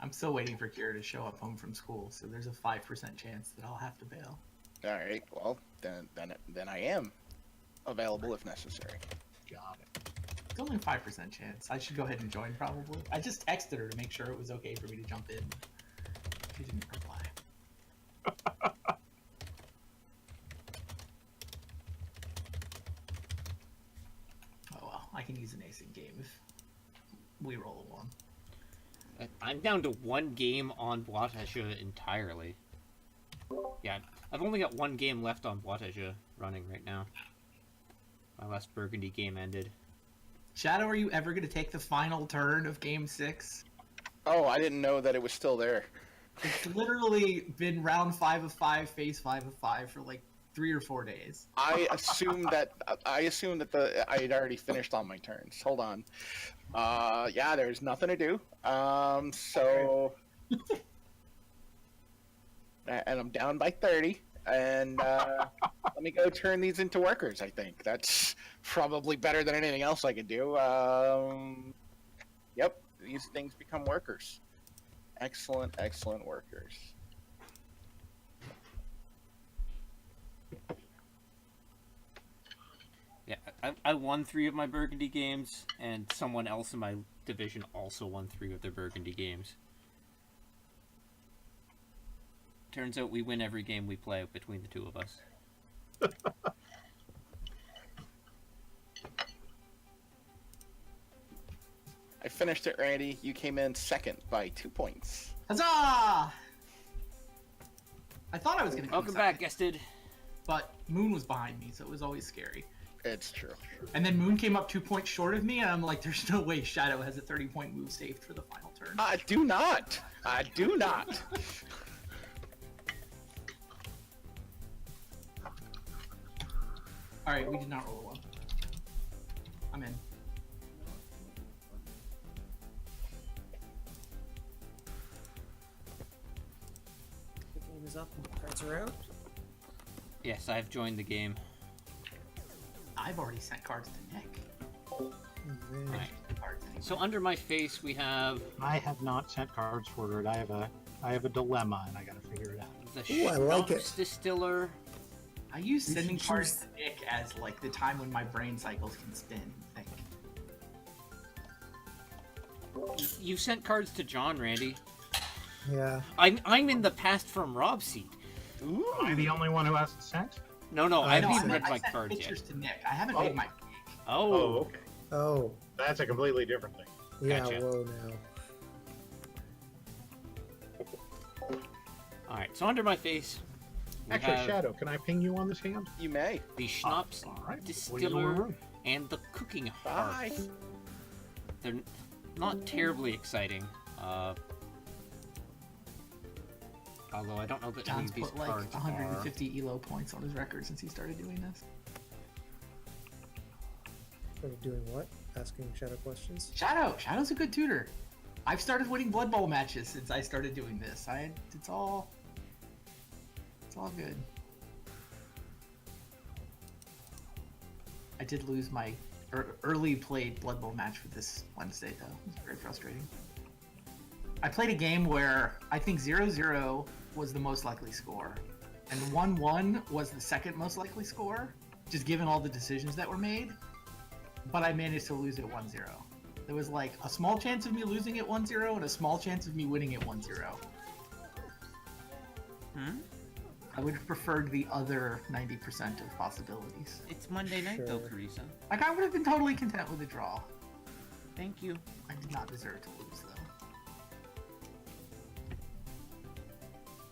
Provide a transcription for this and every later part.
I'm still waiting for Kira to show up home from school, so there's a 5% chance that I'll have to bail. All right. Well, then I am available if necessary. Got it. It's only a 5% chance. I should go ahead and join, probably. I just texted her to make sure it was okay for me to jump in. She didn't reply. Oh well, I can use an ace in game if we roll a 1. I'm down to 1 game on Boiteja entirely. Yeah, I've only got 1 game left on Boiteja running right now. My last Burgundy game ended. Shadow, are you ever going to take the final turn of Game 6? Oh, I didn't know that it was still there. It's literally been round 5 of 5, phase 5 of 5 for like 3 or 4 days. I assumed that I had already finished all my turns. Hold on. Yeah, there's nothing to do. So and I'm down by 30. And let me go turn these into workers. I think that's probably better than anything else I could do. Yep, these things become workers. Excellent, excellent workers. Yeah, I won 3 of my Burgundy games, and someone else in my division also won 3 of their Burgundy games. Turns out we win every game we play between the 2 of us. I finished it, Randy. You came in second by 2 points. Huzzah! I thought I was going to come Welcome back, guested. but Moon was behind me, so it was always scary. It's true. And then Moon came up 2 points short of me, and I'm like, there's no way Shadow has a 30-point move saved for the final turn. I do not. I do not. Alright, we did not roll a 1. I'm in. The game is up and the cards are out. Yes, I've joined the game. I've already sent cards to Nick. Then Right. Cards anyway. So under my face we have I have not sent cards for it. I have a dilemma, and I got to figure it out. the Ooh, I like Schnapps it. Distiller. I use You sending should cards choose- to Nick as like the time when my brain cycles can spin. I think. You sent cards to John, Randy. yeah. I'm in the past from Rob's seat. Ooh. Am I the only one who hasn't sent? No, I I haven't know, even read I my sent cards yet. pictures to Nick. I haven't Oh. made my pick. Oh, okay. Oh, That's a completely different thing. yeah. Gotcha. Whoa, now. all right. So under my face, we Actually, have Shadow, can I ping you on this hand? You may. the Schnapps All right. What do you Distiller want? and the Cooking Bye. Hearth. They're not terribly exciting. Although I don't know that any John's of these put like cards 150 elo points on his record since he started doing this. Are you doing what? Asking Shadow questions? Shadow's a good tutor. I've started winning Blood Bowl matches since I started doing this. It's all good. I did lose my early played Blood Bowl match with this Wednesday though. It was very frustrating. I played a game where I think 0-0 was the most likely score, and 1-1 was the second most likely score, just given all the decisions that were made. But I managed to lose it 1-0. There was like a small chance of me losing it 1-0 and a small chance of me winning it 1-0. I would have preferred the other 90% of possibilities. It's Monday night though, Sure. Carissa. Like, I would have been totally content with a draw. Thank you. I did not deserve to lose, though.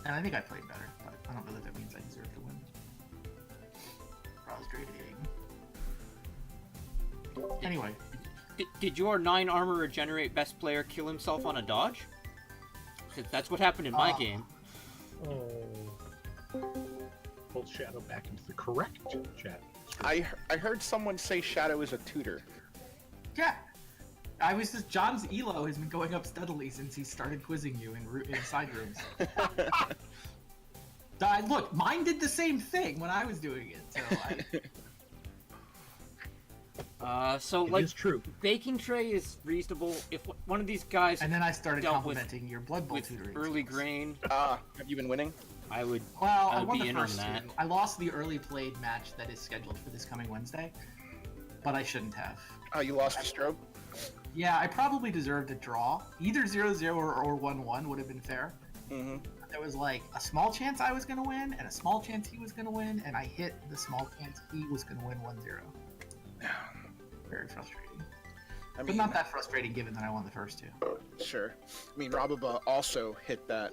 And I think I played better, but I don't know that that means I deserve to win. Frustrating. Anyway, Did your 9 armor regenerate best player kill himself on a dodge? 'Cause that's what happened in my game. Oh. Pull Shadow back into the correct chat. I heard someone say Shadow is a tutor. yeah. I was just, John's elo has been going up steadily since he started quizzing you in side rooms. Look, mine did the same thing when I was doing it, so So It like is true. baking tray is reasonable if one of these guys And then I started Dealt with- complimenting your Blood Bowl with tutoring. early skills. grain, Have you been winning? I would. Well, I I would won be the in on first that. two. I lost the early played match that is scheduled for this coming Wednesday, but I shouldn't have. Oh, you lost to Strobe? Yeah, I probably deserved a draw. Either 0-0 or 1-1 would have been fair. Mm-hmm. There was like a small chance I was going to win and a small chance he was going to win, and I hit the small chance he was going to win 1-0. Very frustrating. I But mean, not that frustrating given that I won the first two. sure. I mean, Rababa also hit that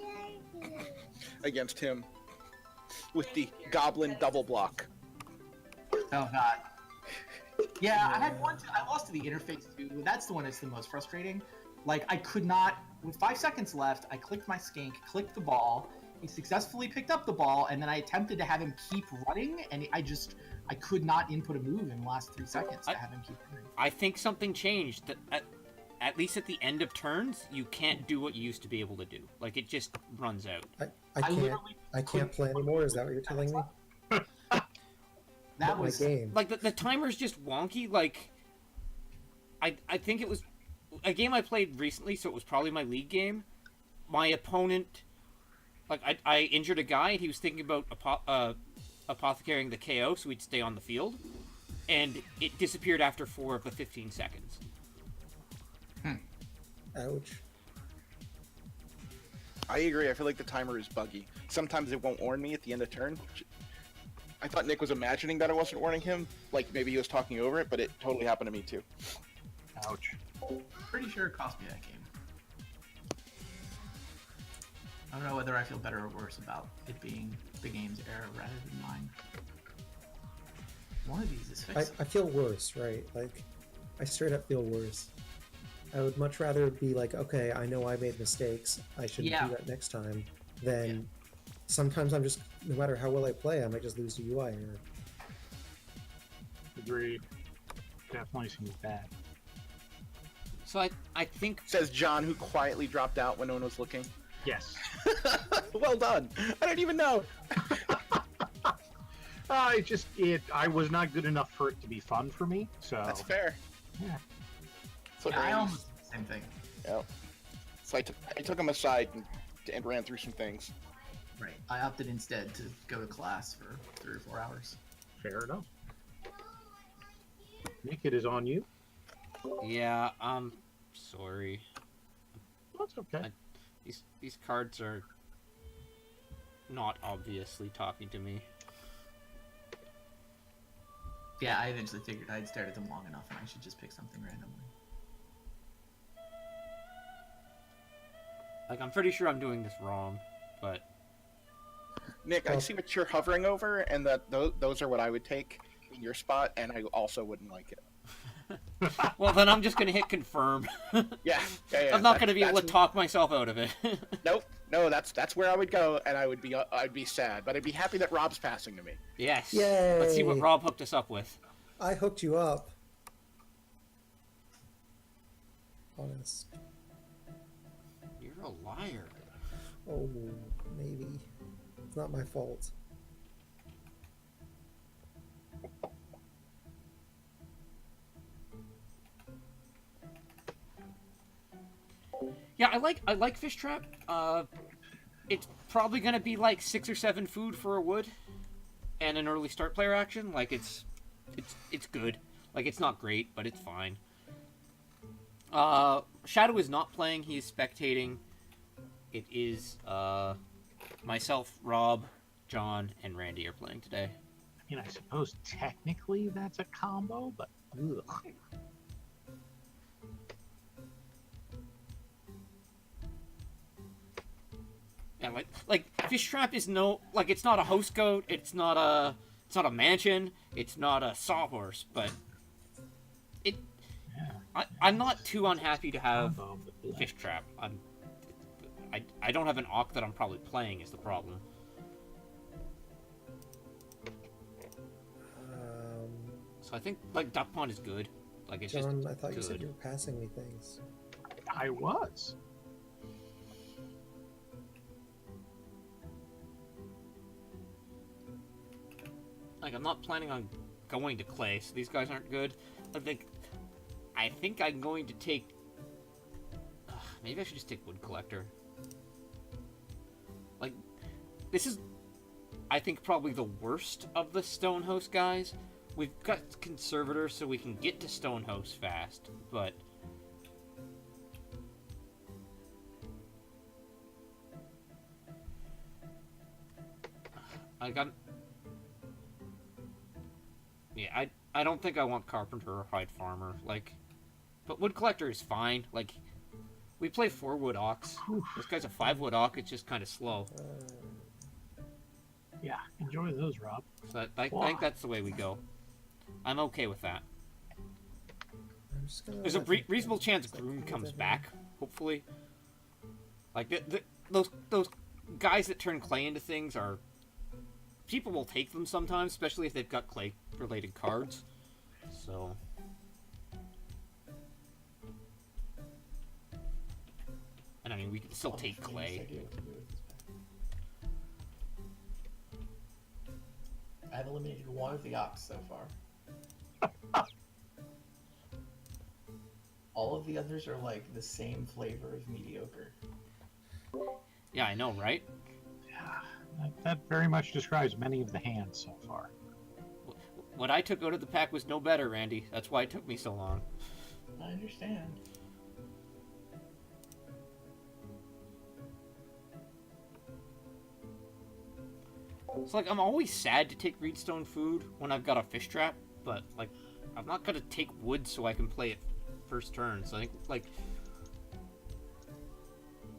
against him with the Goblin double block. Oh, God. Yeah, I had one. I lost to the interface too. That's the one that's the most frustrating. Like, I could not. With 5 seconds left, I clicked my skink, clicked the ball. He successfully picked up the ball, and then I attempted to have him keep running, and I could not input a move in the last 3 seconds to have him keep running. I think something changed. That at least at the end of turns, you can't do what you used to be able to do. Like it just runs out. I can't play anymore. Is that what you're telling me? That But was my game. Like the timer's just wonky. Like I think it was a game I played recently, so it was probably my league game. My opponent, like I injured a guy, and he was thinking about apothecarying the KO, so he'd stay on the field, and it disappeared after 4 of the 15 seconds. Ouch. I agree. I feel like the timer is buggy. Sometimes it won't warn me at the end of turn. I thought Nick was imagining that I wasn't warning him. Like maybe he was talking over it, but it totally happened to me too. Ouch. pretty sure it cost me that game. I don't know whether I feel better or worse about it being the game's error rather than mine. One of these is fixed. I feel worse, right? Like, I straight up feel worse. I would much rather be like, okay, I know I made mistakes. I shouldn't Yeah. do that next time. Than sometimes I'm just, no matter how well I play, I might just lose to UI error. Agreed. Definitely seems bad. So I think Says John, who quietly dropped out when no one was looking. Yes. Well done. I don't even know. I was not good enough for it to be fun for me. So That's fair. Yeah. So, Yeah, I almost did the same thing. yeah. So I took him aside and ran through some things. Right. I opted instead to go to class for 3 or 4 hours. Fair enough. Nick, it is on you. yeah, I'm sorry. That's okay. These cards are not obviously talking to me. Yeah, I eventually figured I'd stared at them long enough and I should just pick something randomly. Like I'm pretty sure I'm doing this wrong, but Nick, I Oh. see what you're hovering over, and that those are what I would take in your spot, and I also wouldn't like it. well then I'm just gonna hit confirm. Yeah. I'm not gonna be able to that's- talk myself out of it. Nope. No, that's where I would go, and I'd be sad, but I'd be happy that Rob's passing to me. Yes. Yay! Let's see what Rob hooked us up with. I hooked you up. Honest. You're a liar. Oh, maybe. It's not my fault. Yeah, I like Fish Trap. It's probably gonna be like 6 or 7 food for a wood, and an early start player action. Like it's good. Like it's not great, but it's fine. Shadow is not playing. He is spectating. It is myself, Rob, John, and Randy are playing today. I mean, I suppose technically that's a combo, but ugh. Yeah, like Fish Trap is it's not a host goat. It's not a mansion. It's not a sawhorse, but I'm not too unhappy to have Combo, but ugh. Fish Trap. I don't have an Auk that I'm probably playing is the problem. So I think like Duck Pond is good. Like it's John, just I thought you said good. you were passing me things. I was. Like I'm not planning on going to Clay, so these guys aren't good. I think I'm going to take. Maybe I should just take Wood Collector. Like, this is, I think, probably the worst of the Stonehouse guys. We've got Conservator, so we can get to Stonehouse fast, but yeah, I don't think I want Carpenter or Hide Farmer. Like, but Wood Collector is fine. Like, we play 4 Wood Ox. This guy's a 5 Wood Ox. It's just kind of slow. Yeah, enjoy those, Rob. So I think that's the way we go. I'm okay with that. I'm just gonna There's a let them reasonable go. chance It's like, Groom what comes is it? back, hopefully. Like, those guys that turn clay into things are... People will take them sometimes, especially if they've got clay-related cards. So... And I mean, we can still take clay. I've eliminated one of the ox so far. All of the others are like the same flavor of mediocre. Yeah, I know, right? Yeah, that very much describes many of the hands so far. What I took out of the pack was no better, Randy. That's why it took me so long. I understand. It's like, I'm always sad to take Reedstone food when I've got a fish trap, but, like, I'm not gonna take wood so I can play it first turn. So I think, like,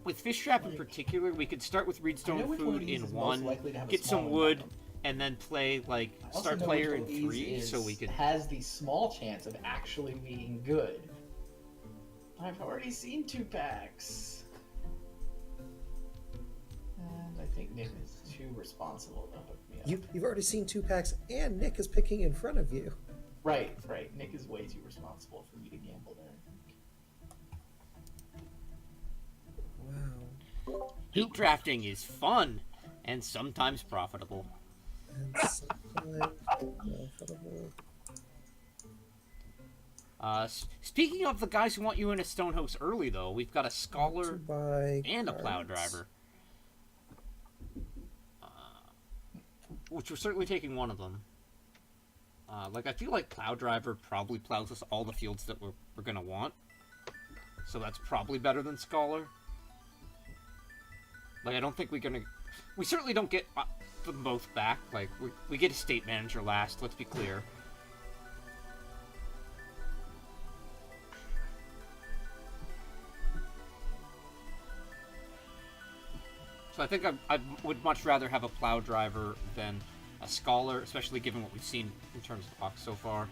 with fish trap in particular, we could start with I know Reedstone which one of food these in is most 1, likely to have a get small some wood, impact. and then play, like, I also start know player which in one of these 3, is- so we could... has the small chance of actually being good. I've already seen 2 packs. And I think Nick is too responsible to hook me up. You've already seen 2 packs, and Nick is picking in front of you. Right. Nick is way too responsible for me to gamble there. Wow. Heat drafting is fun, and sometimes profitable. And sometimes profitable. Speaking of the guys who want you in a Stonehouse early, though, we've got a To Scholar buy and a Plow cards. Driver. Which we're certainly taking one of them. Like, I feel like Plow Driver probably plows us all the fields that we're going to want. So that's probably better than Scholar. Like, I don't think we're going to... We certainly don't get them both back. Like, we get a State Manager last, let's be clear. So I think I would much rather have a Plow Driver than a Scholar, especially given what we've seen in terms of Ox so far.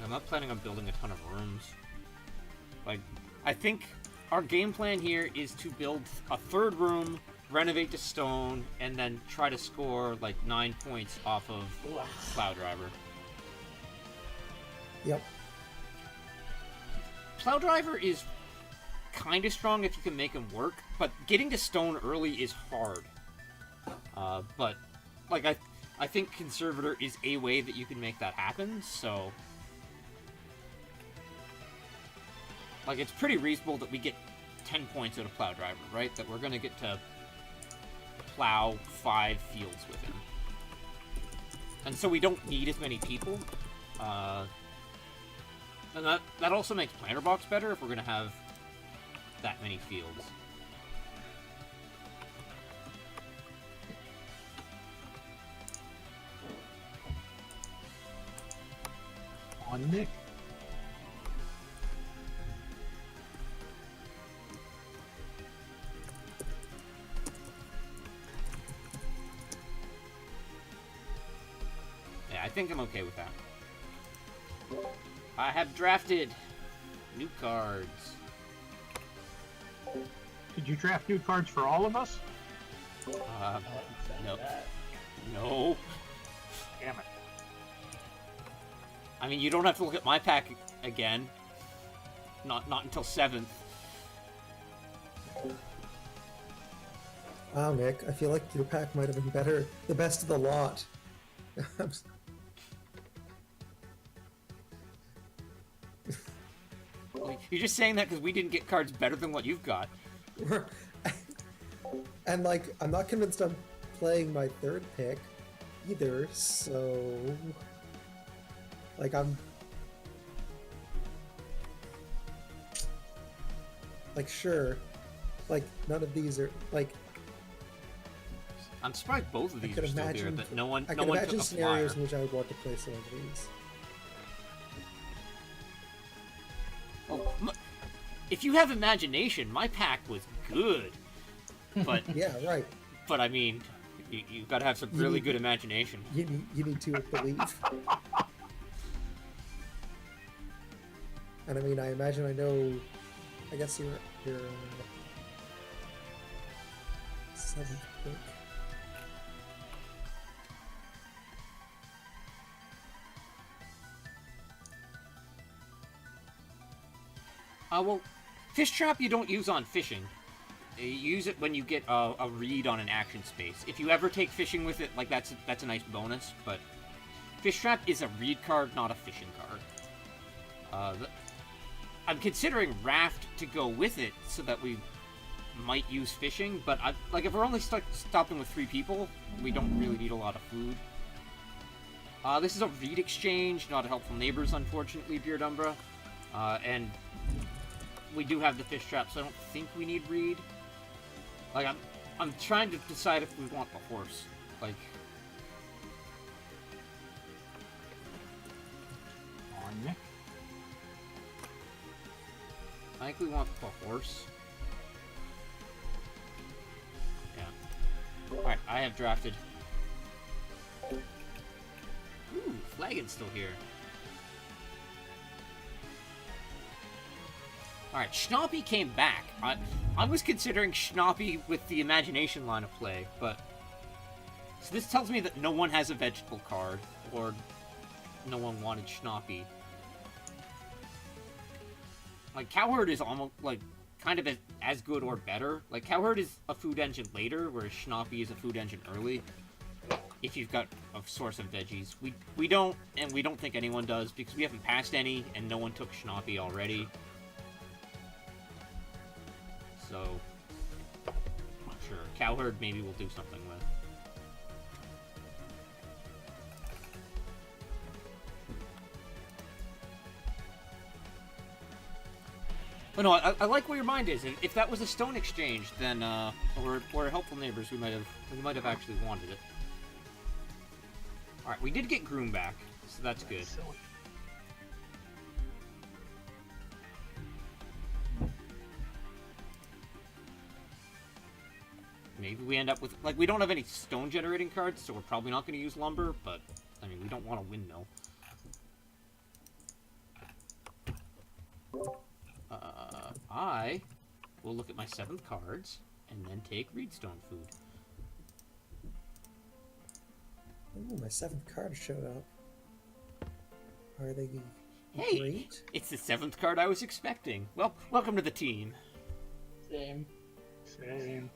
I'm not planning on building a ton of rooms. Like, I think our game plan here is to build a 3rd room, renovate to stone, and then try to score like 9 points off of Plow Driver. Yep. Plow Driver is kind of strong if you can make him work, but getting to stone early is hard. But like I think Conservator is a way that you can make that happen. So like it's pretty reasonable that we get 10 points out of Plow Driver, right? That we're gonna get to plow 5 fields with him. And so we don't need as many people. And that also makes Planter Box better if we're going to have that many fields. On Nick. Yeah, I think I'm okay with that. I have drafted new cards. Did you draft new cards for all of us? No. No. Damn it. I mean, you don't have to look at my pack again. Not until 7th. Wow, Nick, I feel like your pack might have been better, the best of the lot. Well, you're just saying that because we didn't get cards better than what you've got. And like, I'm not convinced I'm playing my third pick either, so like I'm like, sure, like none of these are like, I'm surprised both of I these could are still here, imagine that no one I no could one imagine took a flyer. scenarios in which I would want to play some of these. Oh, if you have imagination, my pack was good. But Yeah, right. but I mean, you've got to have some You really need- good imagination. You need to believe. And I mean, I imagine I know. I guess you're 7th pick. Well, fish trap you don't use on fishing. You use it when you get a read on an action space. If you ever take fishing with it, like that's a nice bonus. But fish trap is a read card, not a fishing card. I'm considering raft to go with it so that we might use fishing. But like if we're only stopping with 3 people, we don't really need a lot of food. This is a read exchange, not a helpful neighbors, unfortunately, Beard Umbra. And we do have the fish trap, so I don't think we need read. Like, I'm trying to decide if we want the horse. Like, On Nick. I think we want the horse. Yeah. Alright, I have drafted. Ooh, Flagon's still here. Alright, Schnappy came back. I was considering Schnappy with the imagination line of play, but... So this tells me that no one has a vegetable card, or no one wanted Schnappy. Like, Cowherd is almost, like, kind of as good or better. Like, Cowherd is a food engine later, whereas Schnappy is a food engine early. If you've got a source of veggies. We don't, and we don't think anyone does, because we haven't passed any, and no one took Schnappy already. So, sure, Cowherd maybe we'll do something with. But no, I like where your mind is. If that was a stone exchange, then we're helpful neighbors. We might have actually wanted it. All right, we did get Groom back, so that's good. Maybe we end up with, like, we don't have any stone generating cards, so we're probably not going to use lumber, but, I mean, we don't want a windmill. I will look at my 7th cards, and then take Reedstone food. Ooh, my 7th card showed up. Are they Hey, great? it's the 7th card I was expecting. Well, welcome to the team. Same. Same.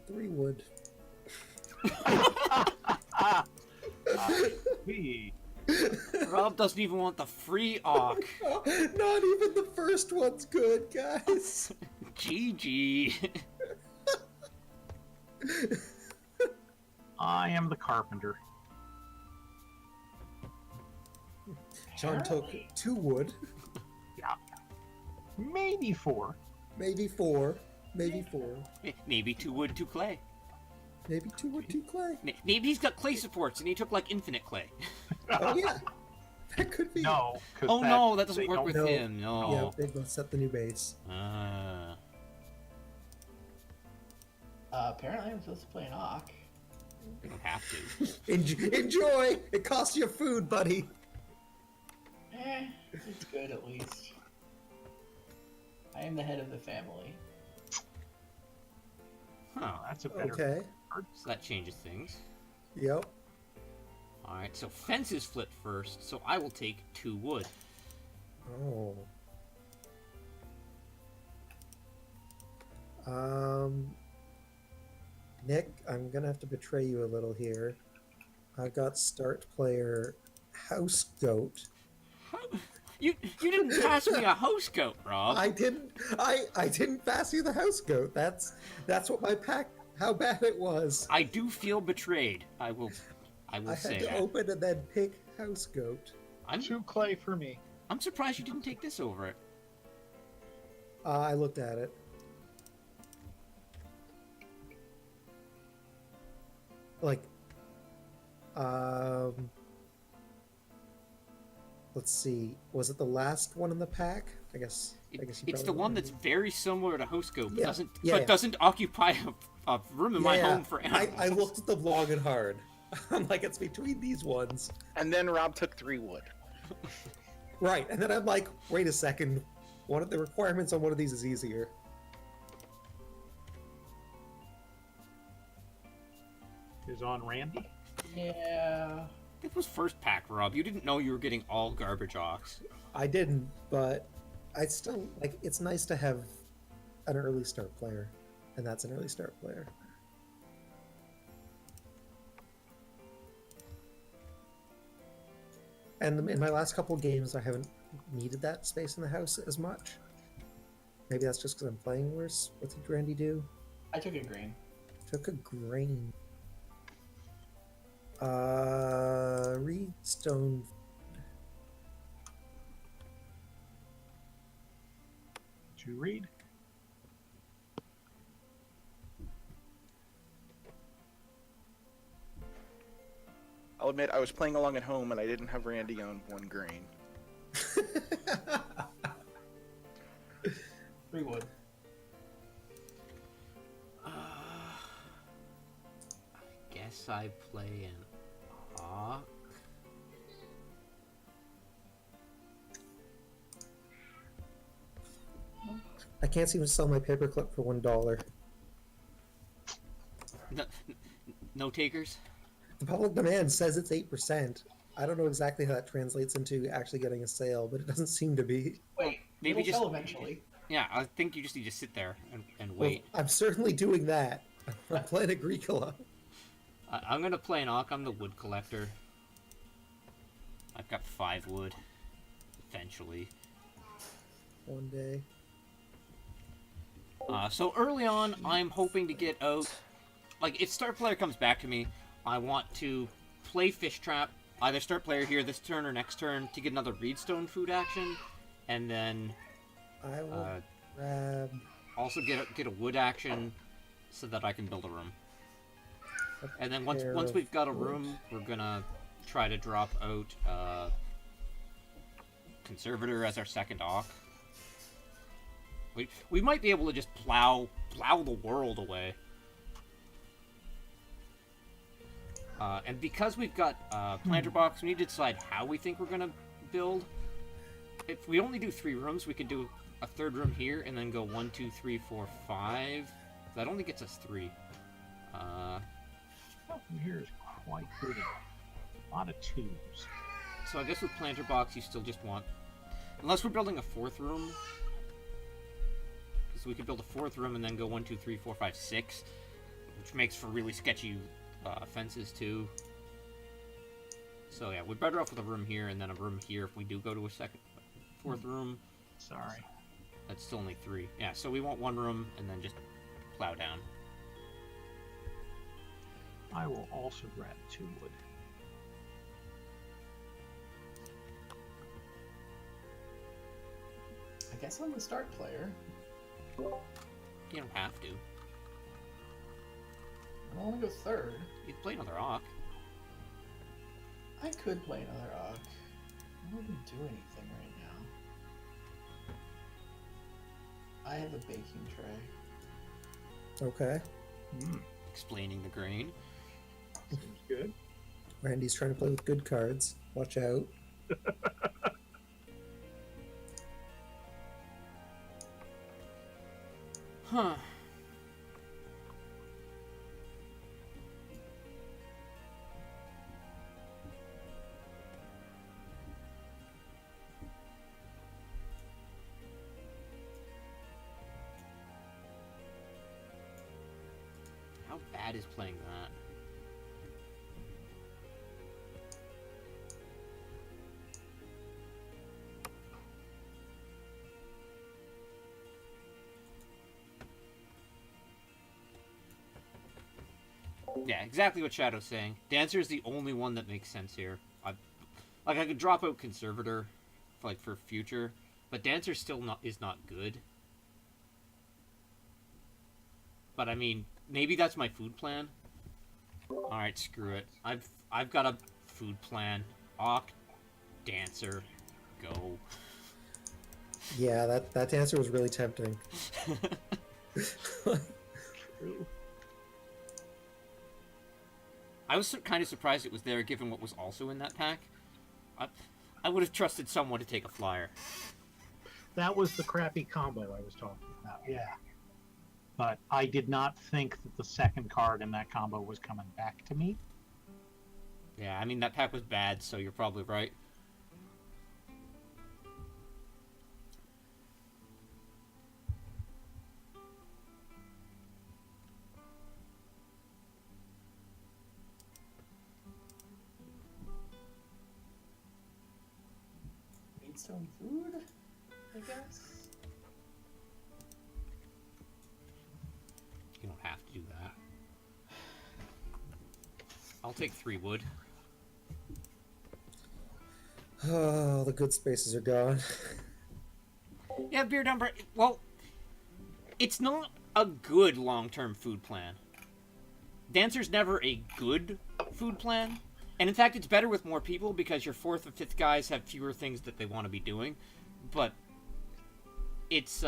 Three wood. We. Rob doesn't even want the free Auk. Not even the first one's good, guys. GG. I am the carpenter. John took 2 wood. Yeah. Maybe 4. Maybe 4. Maybe 4. Maybe 2 wood, 2 clay. Maybe 2 wood, 2 clay. Maybe he's got clay supports and he took like infinite clay. Oh yeah, that could be. No. 'Cause Oh no, that they doesn't work don't- with No. him. Yeah, No. they must set the new base. Apparently I'm supposed to play an Auk. We don't have to. Enjoy. It costs you food, buddy. It's good at least. I am the head of the family. Huh. Oh, that's a better. Okay. So that changes things. Yep. Alright, so fences flip first, so I will take 2 wood. Oh. Um, Nick, I'm gonna have to betray you a little here. I've got start player House Goat. You didn't pass me a house goat, Rob. I didn't pass you the House Goat. That's what my pack, how bad it was. I do feel betrayed. I will I say had to that. open and then pick House Goat. I'm 2 clay for me. I'm surprised you didn't take this over it. I looked at it. Like, let's see. Was it the last one in the pack? I guess you It's probably the one remember. that's very similar to house goat, but Yeah, doesn't yeah. doesn't occupy a room in my Yeah, home for animals. I looked at them long and hard. I'm like, it's between these ones. And then Rob took 3 wood. Right, and then I'm like, wait a second. One of the requirements on one of these is easier. Is on Randy. Yeah. It was first pack, Rob. You didn't know you were getting all garbage ox. I didn't, but I still like. It's nice to have an early start player, and that's an early start player. And in my last couple of games, I haven't needed that space in the house as much. Maybe that's just because I'm playing worse. What did Randy do? I took a green. Took a grain. Reed stone. Did you read? I'll admit, I was playing along at home and I didn't have Randy on 1 grain. 3 wood. I guess I play an hawk. I can't seem to sell my paperclip for $1. No takers. The public demand says it's 8%. I don't know exactly how that translates into actually getting a sale, but it doesn't seem to be. Wait, Maybe it'll just- sell eventually. Yeah, I think you just need to sit there and Well, wait. I'm certainly doing that. I'm playing Agricola. I'm gonna play an hawk. I'm the wood collector. I've got 5 wood. Eventually. One day. So early on, I'm hoping to get out. Like, if start player comes back to me, I want to play fish trap. Either start player here this turn or next turn to get another reedstone food action, and then I will grab also get a wood action so that I can build a room. a And then once pair once of we've got a wood. room, we're gonna try to drop out Conservator as our second hawk. We might be able to just plow the world away. And because we've got planter box, we need to decide how we think we're gonna build. If we only do 3 rooms, we could do a 3rd room here and then go 1, 2, 3, 4, 5. That only gets us 3. Something here is quite good. A lot of 2s. So I guess with planter box, you still just want, unless we're building a 4th room. So we could build a 4th room and then go 1, 2, 3, 4, 5, 6, which makes for really sketchy fences too. So yeah, we're better off with a room here and then a room here if we do go to a 4th room. Sorry. That's still only 3. Yeah, so we want 1 room and then just plow down. I will also grab 2 wood. I guess I'm the start player. You don't have to. I want to go 3rd. You can play another hawk. I could play another Ogg. I don't even do anything right now. I have a baking tray. Okay. Explaining the grain. Seems good. Randy's trying to play with good cards. Watch out. Huh. How bad is playing that? Yeah, exactly what Shadow's saying. Dancer is the only one that makes sense here. I could drop out Conservator, for future, but Dancer still is not good. But I mean, maybe that's my food plan. All right, screw it. I've got a food plan. Oct, Dancer, go. Yeah, that answer was really tempting. True. I was kind of surprised it was there, given what was also in that pack. I would have trusted someone to take a flyer. That was the crappy combo I was talking about. Yeah. But I did not think that the second card in that combo was coming back to me. Yeah, I mean, that pack was bad, so you're probably right. Need some food, I guess. You don't have to do that. I'll take 3 wood. Oh, the good spaces are gone. Yeah, Beard Umber. Well, it's not a good long-term food plan. Dancer's never a good food plan. And in fact, it's better with more people because your 4th and 5th guys have fewer things that they want to be doing. But it's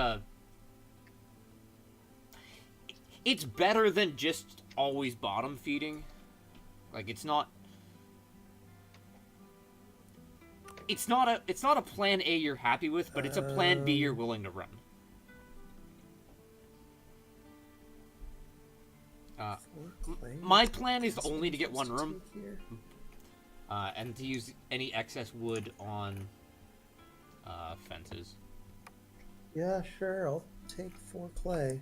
better than just always bottom feeding. Like, it's not a plan A you're happy with, but it's a plan B you're willing to run. My plan is only to get 1 room, and to use any excess wood on fences. Yeah, sure. I'll take 4 clay.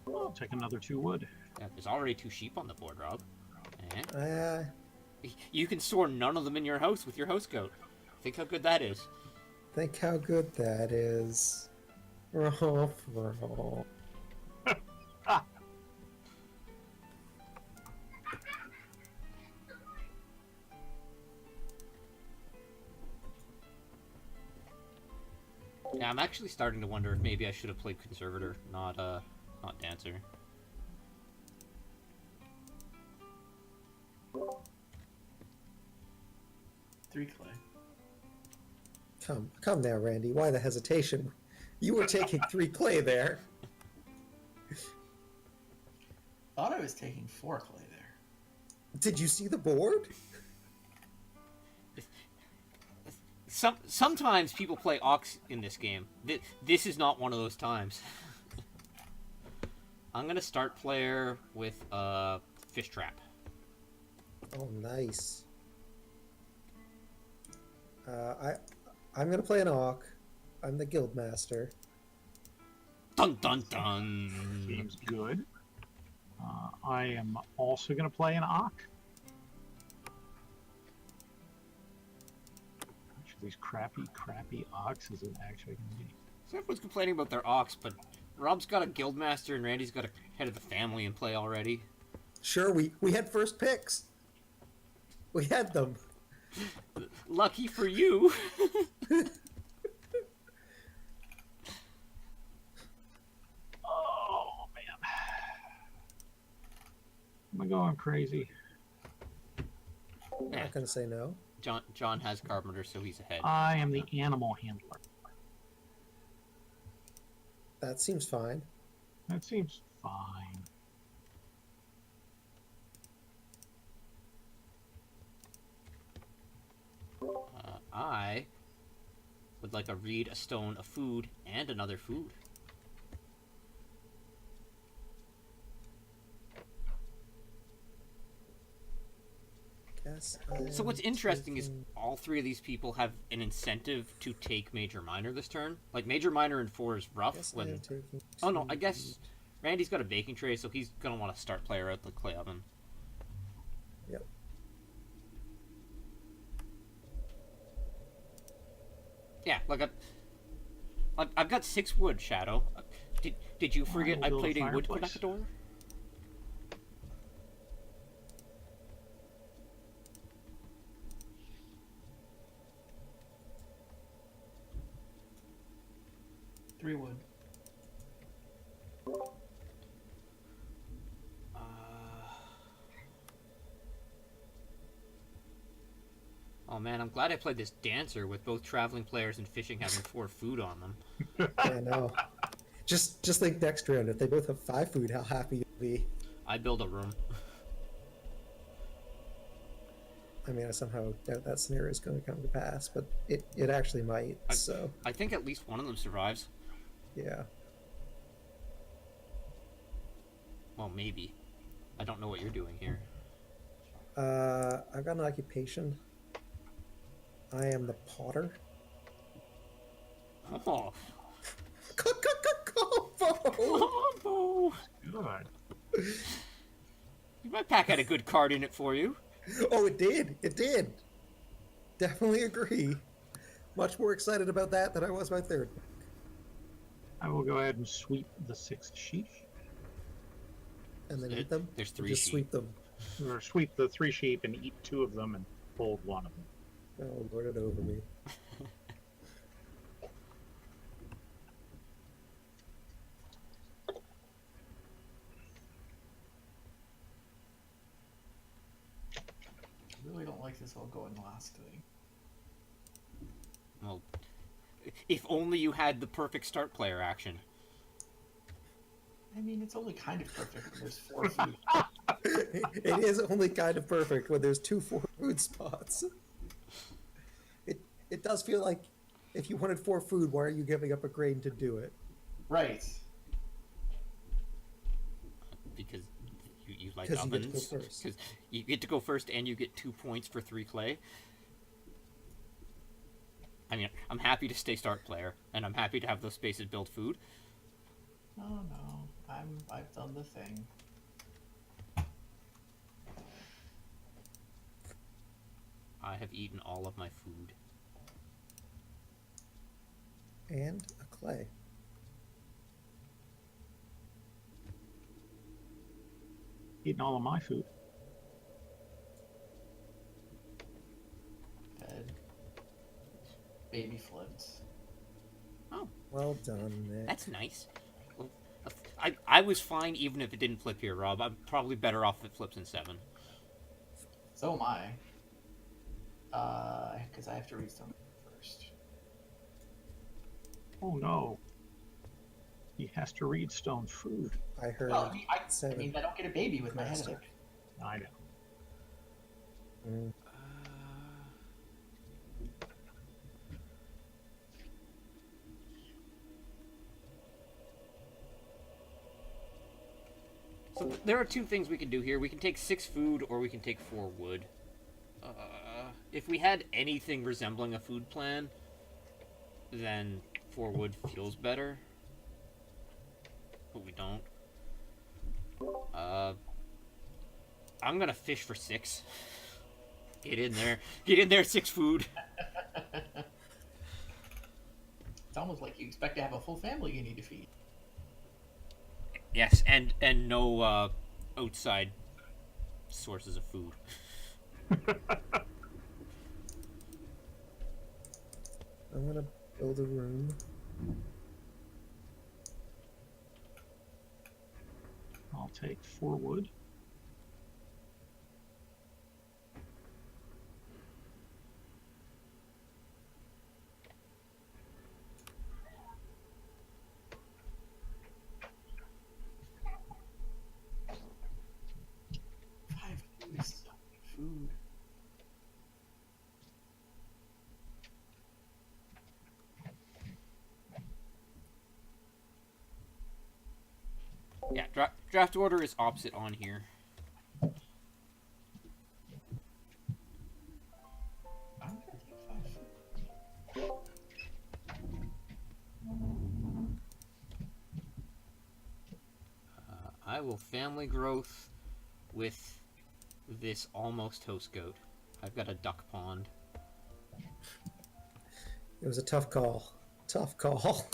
I'll take another 2 wood. Yeah, there's already 2 sheep on the board, Rob. Eh? I You can store none of them in your house with your house goat. Think how good that is. think how good that is. Oh, bro. Yeah, I'm actually starting to wonder if maybe I should have played Conservator, not Dancer. Three clay. Come now, Randy. Why the hesitation? You were taking 3 clay there. Thought I was taking 4 clay there. Did you see the board? Sometimes people play Ox in this game. This is not one of those times. I'm gonna start player with Fish Trap. Oh, nice. I'm gonna play an Auk. I'm the guild master. Dun dun dun. Seems good. I am also going to play an Ock. Actually, these crappy Ocks is it actually going to be? So everyone's complaining about their Ox, but Rob's got a guild master and Randy's got a head of the family in play already. Sure, we had first picks. We had them. Lucky for you. Oh, man. Am I going crazy? I'm Yeah, not gonna say no. John has Carpenter, so he's ahead. I am the animal handler. That seems fine. That seems fine. I would like a reed, a stone, a food, and another food. Yes. So what's interesting is all three of these people have an incentive to take Major Minor this turn. Like Major Minor in 4 is rough Yes, I when. am taking. Oh no, I 2 guess Randy's got a baking tray, so he's gonna want to start player out the clay oven. Yep. Yeah, like I've got 6 wood, Shadow. Did you forget will I build a played a wood fireplace. connector? 3 wood. Oh man, I'm glad I played this dancer with both traveling players and fishing having 4 food on them. I know. Just think next round, if they both have 5 food, how happy you'll be. I build a room. I mean, I somehow doubt that scenario is going to come to pass, but it actually might. So I think at least one of them survives. yeah. Well, maybe. I don't know what you're doing here. I've got an occupation. I am the potter. Oh, Combo! combo! Good. My pack had a good card in it for you. Oh, it did. It did. Definitely agree. Much more excited about that than I was my third. I will go ahead and sweep the 6 sheep, And then eat them. There's Or 3 just sheep. sweep them. or sweep the 3 sheep and eat 2 of them and hold 1 of them. Oh, lord it over me. I really don't like this all going last thing. Well, if only you had the perfect start player action. I mean, it's only kind of perfect when there's 4 food. It is only kind of perfect when there's 2 4 food spots. It does feel like if you wanted 4 food, why are you giving up a grain to do it? Right. Because you like 'Cause you get to ovens. go first. Because you get to go first and you get 2 points for 3 clay. I mean, I'm happy to stay start player, and I'm happy to have those spaces build food. Oh no, I've done the thing. I have eaten all of my food. And a clay. Eating all of my food. Dead. Baby flipped. Well done, Nick. That's nice. Well, I was fine even if it didn't flip here, Rob. I'm probably better off if it flips in 7. So am I. Because I have to read something first. Oh no. He has to read stone food. I heard Well, I 7. mean, I don't get a baby with my head Master. out. I know. Mm. So there are 2 things we can do here. We can take 6 food, or we can take 4 wood. If we had anything resembling a food plan, then 4 wood feels better. But we don't. I'm gonna fish for 6. Get in there. Get in there, 6 food. It's almost like you expect to have a full family you need to feed. Yes, and no outside sources of food. I'm gonna build a room. I'll take 4 wood. Five food is so many food. Yeah, draft order is opposite on here. I will family growth with this almost host goat. I've got a duck pond. It was a tough call. Tough call.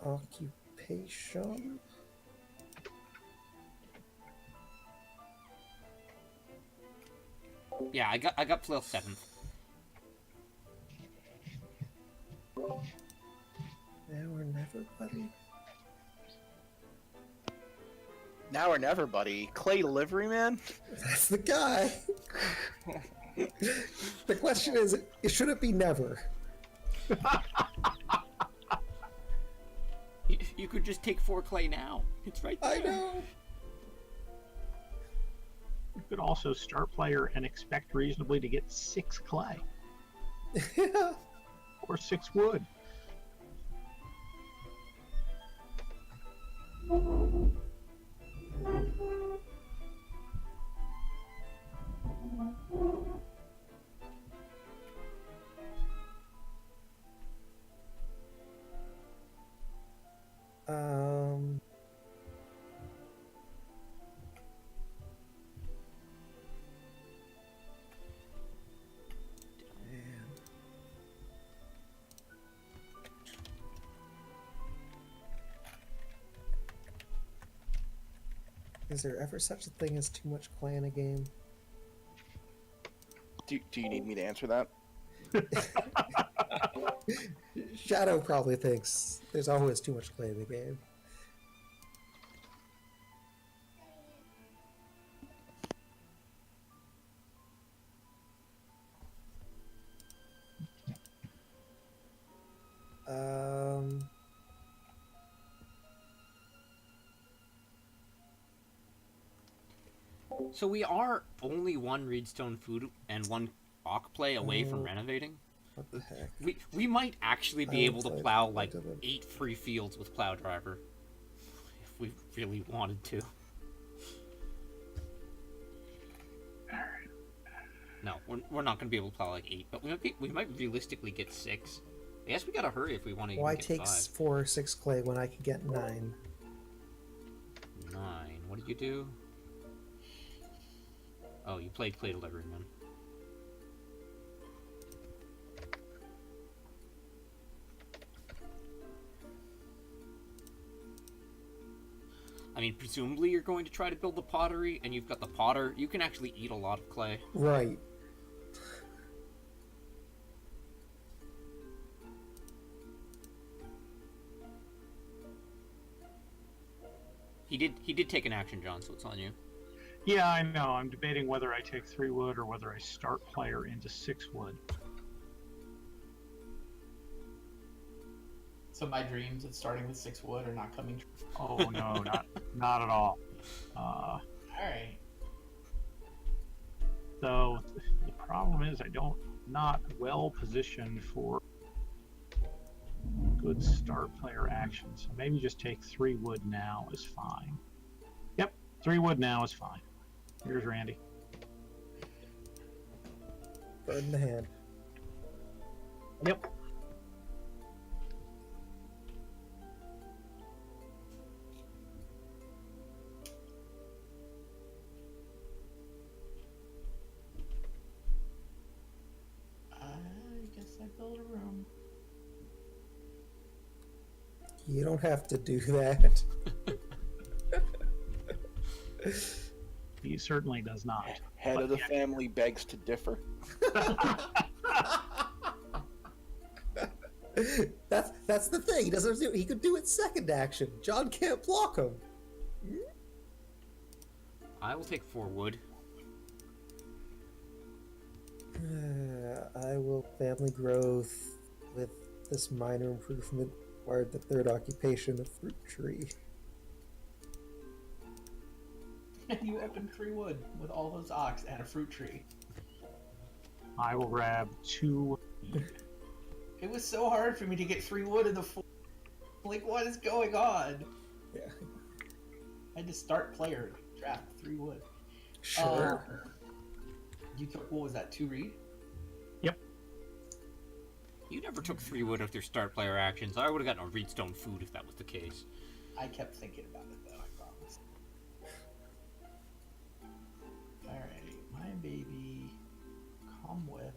Occupation. Yeah, I got till 7th. Now or never, buddy. Now or never, buddy. Clay Liveryman? That's the guy. The question is, should it be never? You could just take 4 clay now. It's right there. I know. You could also start player and expect reasonably to get 6 clay Yeah. or 6 wood. Um. Man. Is there ever such a thing as too much clay in a game? Do you need me to answer that? Shadow probably thinks there's always too much clay in the game. Um, So we are only 1 Reedstone food and 1 Ock play away from renovating. what the heck? We might actually be I able to would plow play- like I didn't- 8 free fields with Plow Driver. If we really wanted to. No, we're not going to be able to plow like 8, but we might realistically get 6. I guess we gotta hurry if we want to Why get take 5. 4 or 6 clay when I can get 9? 9. What did you do? Oh, you played Clay Delivery, man. I mean, presumably you're going to try to build the pottery, and you've got the potter. You can actually eat a lot of clay. Right. He did take an action, John, so it's on you. Yeah, I know. I'm debating whether I take 3 wood or whether I start player into 6 wood. So my dreams of starting with 6 wood are not coming true. Oh no, not at all. Alright. So the problem is not well positioned for good start player action. So maybe just take 3 wood now is fine. Yep, 3 wood now is fine. Here's Randy. Bird in the hand. Yep. I guess I built a room. You don't have to do that. He certainly does not. Head But of the yeah. family begs to differ. That's the thing. He doesn't do. He could do it second action. John can't block him. I will take 4 wood. I will family growth with this minor improvement required the 3rd occupation of fruit tree. You opened 3 wood with all those ox and a fruit tree. I will grab 2. It was so hard for me to get 3 wood in the like, what is going on? Yeah. I had to start player draft 3 wood. Sure. You took, what was that, 2 read? You never took 3 wood of your start player actions. I would have gotten a Reedstone food if that was the case. I kept thinking about it though, I promise. Alright, my baby, come with.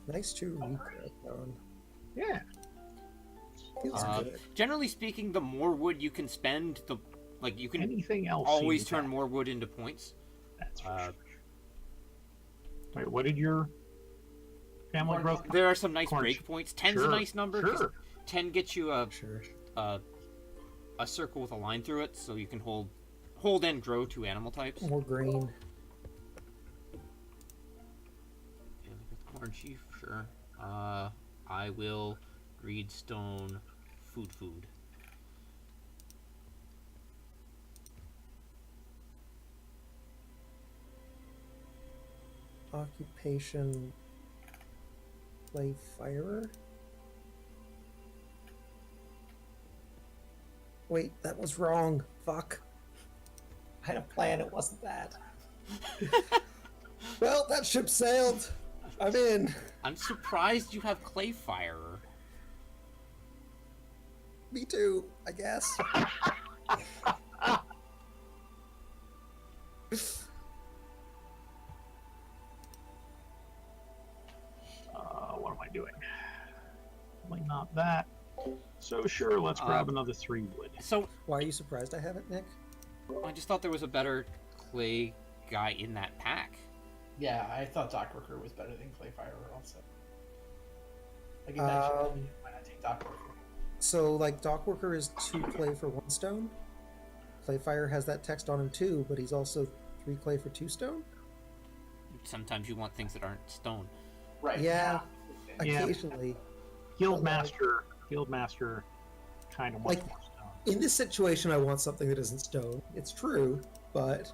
Nice 2 recap on. Yeah. Feels good. Generally speaking, the more wood you can spend, the you can Anything else? always you turn got? more wood into points. That's for sure. Wait, what did your family growth? There are some nice Corn- break points. 10's Sure, a nice number. 'Cause sure. 10 gets you Sure. a circle with a line through it, so you can hold and grow 2 animal types. More grain. Yeah, I got the corn sheaf, sure. I will Reedstone food. Occupation. Play firer. Wait, that was wrong. Fuck. I had a plan. It wasn't that. Well, that ship sailed. I'm in. I'm surprised you have Clayfirer. Me too, I guess. What am I doing? Probably not that. So sure, let's grab another 3 wood. So Why are you surprised I have it, Nick? I just thought there was a better Clay guy in that pack. Yeah, I thought Dock Worker was better than Clayfire also. Like, if that Um, why not take Dock Worker? So, like, Dockworker is 2 clay for 1 stone. Clayfire has that text on him too, but he's also 3 clay for 2 stone. Sometimes you want things that aren't stone. Right. Yeah, Yeah. occasionally. Guildmaster kind of wants Like- more stone. In this situation, I want something that isn't stone. It's true, but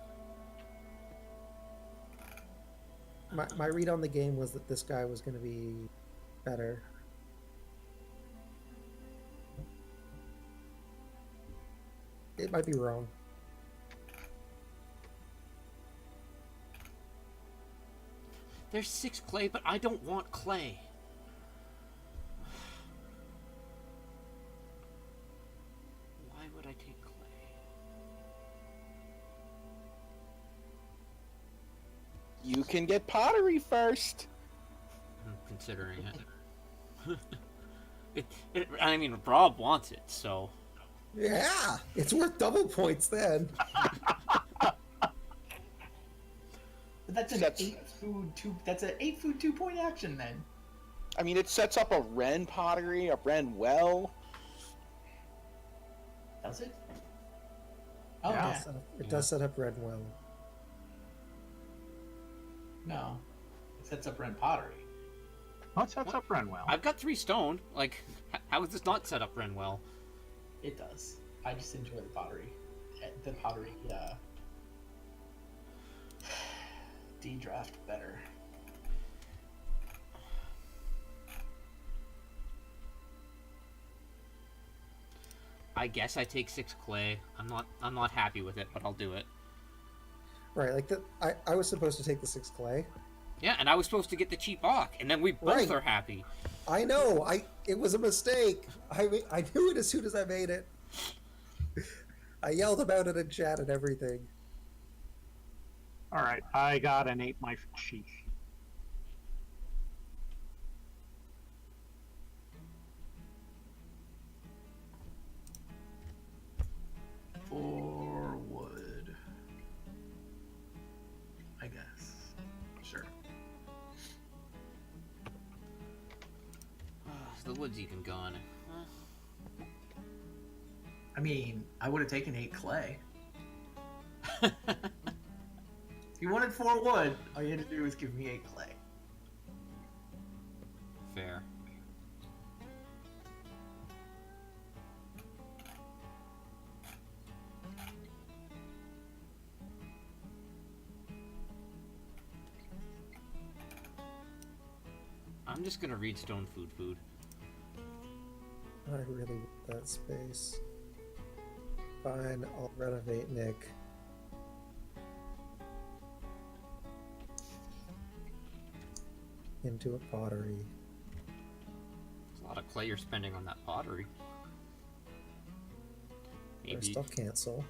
my read on the game was that this guy was going to be better. It might be wrong. There's 6 clay, but I don't want clay. Why would I take clay? You can get pottery first. I'm considering it. I mean, Rob wants it, so. Yeah, it's worth double points then. But that's an That's- 8 food 2. That's an 8 food 2-point action then. I mean, it sets up a Ren pottery, a Ren well. Does it? Oh Yeah. yeah. It does set up red well. No, it sets up Ren Pottery. Oh, it sets up Renwell. I've got 3 stone. Like, how is this not set up Ren well? It does. I just enjoy the pottery. The pottery, D draft better. I guess I take 6 clay. I'm not happy with it, but I'll do it. Right, like I was supposed to take the 6 clay. Yeah, and I was supposed to get the cheap Auk, and then we both Right. are happy. I know. It was a mistake. I knew it as soon as I made it. I yelled about it in chat and everything. All right, I got an 8 my sheet. For wood. I guess. Sure. The wood's even gone. I mean, I would have taken 8 clay. If you wanted 4 wood, all you had to do was give me 8 clay. Fair. I'm just gonna read stone food. I really want that space. Fine, I'll renovate Nick. Into a pottery. There's a lot of clay you're spending on that pottery. First, Maybe. I'll cancel.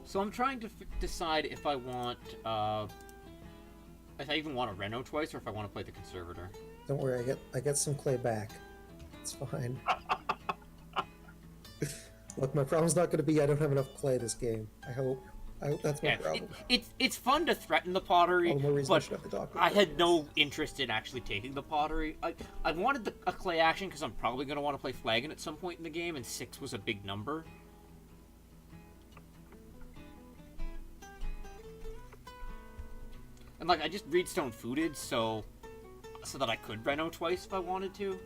So I'm trying to decide if I want, if I even want to Reno twice or if I want to play the Conservator. Don't worry, I get some clay back. It's fine. Look, my problem's not going to be I don't have enough clay this game. I hope that's my problem. It's fun to threaten the pottery, All the more reason I but should have the doctor. I had no interest in actually taking the pottery. I wanted a clay action because I'm probably going to want to play Flagon at some point in the game, and 6 was a big number. And like, I just Reedstone fooded, so that I could Reno twice if I wanted to.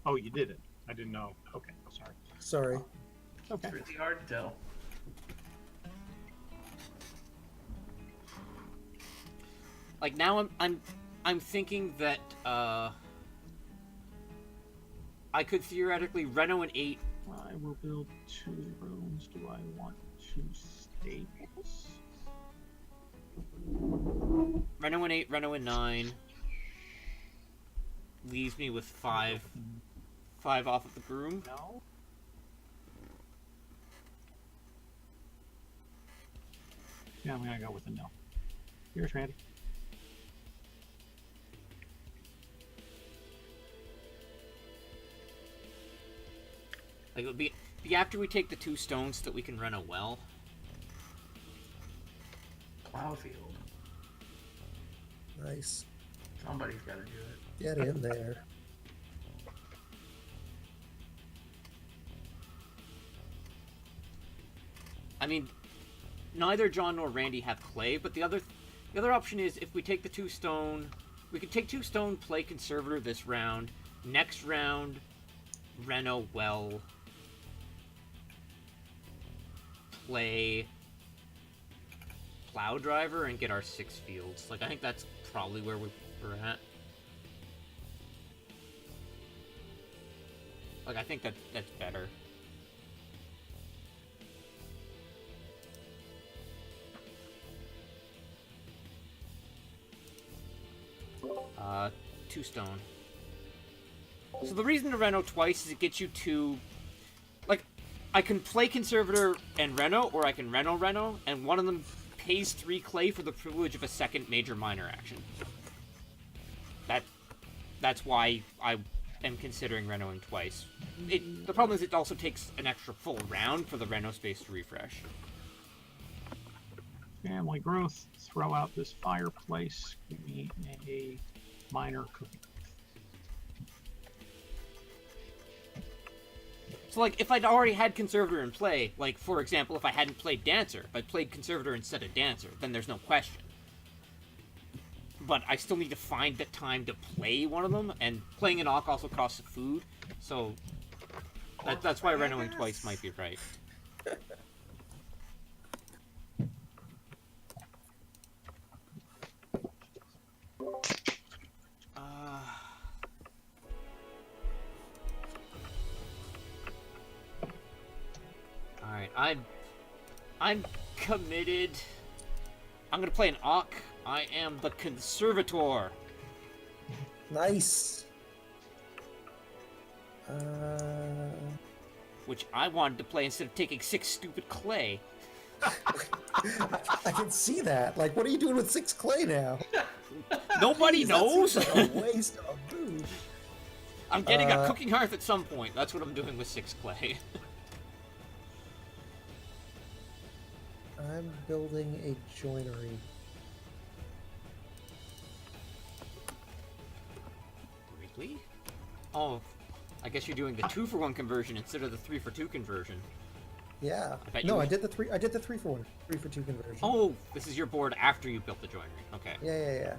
Oh, you did it. I didn't know. Okay, sorry. Sorry. Okay. It's really hard to tell. Like now I'm thinking that I could theoretically Reno an 8. I will build 2 rooms. Do I want 2 stables? Reno an 8, Reno a 9. Leaves me with 5 off of the broom. No. Yeah, I'm gonna go with a no. Here's Randy. Like it would be after we take the 2 stones that we can run a well. Plowfield. Nice. Somebody's got to do it. Get in there. I mean, neither John nor Randy have clay, but the other option is if we take the 2 stone, we could take 2 stone, play Conservator this round. Next round, Reno well. Play Plow Driver and get our 6 fields. Like, I think that's probably where we're at. Like, I think that's better. Uh, 2 stone. So the reason to Reno twice is it gets you to... Like, I can play Conservator and Reno, or I can Reno, and one of them pays 3 clay for the privilege of a second major minor action. That's why I am considering Renoing twice. The problem is it also takes an extra full round for the Reno space to refresh. Family growth. Throw out this fireplace. Give me a minor cooking. So, like, if I'd already had Conservator in play, like, for example, if I hadn't played Dancer, if I played Conservator instead of Dancer, then there's no question. But I still need to find the time to play one of them, and playing an Auk also costs food, so that's why Renoing twice might be right. Alright, I'm committed. I'm gonna play an Auk. I am the Conservator. Nice. Which I wanted to play instead of taking 6 stupid clay. I can see that. Like, what are you doing with 6 clay now? Nobody Jeez, knows. That's a waste of food. I'm getting a cooking hearth at some point. That's what I'm doing with 6 clay. I'm building a joinery. Really? Oh, I guess you're doing the 2-for-1 conversion instead of the 3-for-2 conversion. Yeah. I bet No, you- I did the 3 for 1, 3 for 2 conversion. Oh, this is your board after you built the joinery. Okay. Yeah.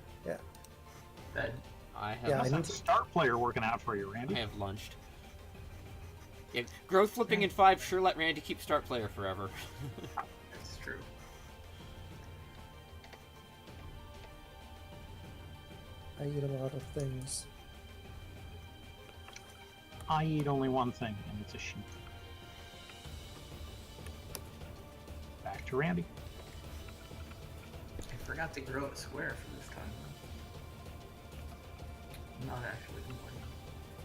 That I have Yeah, I How's need that to- start player working out for you, I Randy? have lunched. Yeah, growth flipping in 5 sure let Randy keep start player forever. That's true. I eat a lot of things. I eat only one thing, and it's a sheep. Back to Randy. I forgot to grow a square for this time. I'm not actually complaining.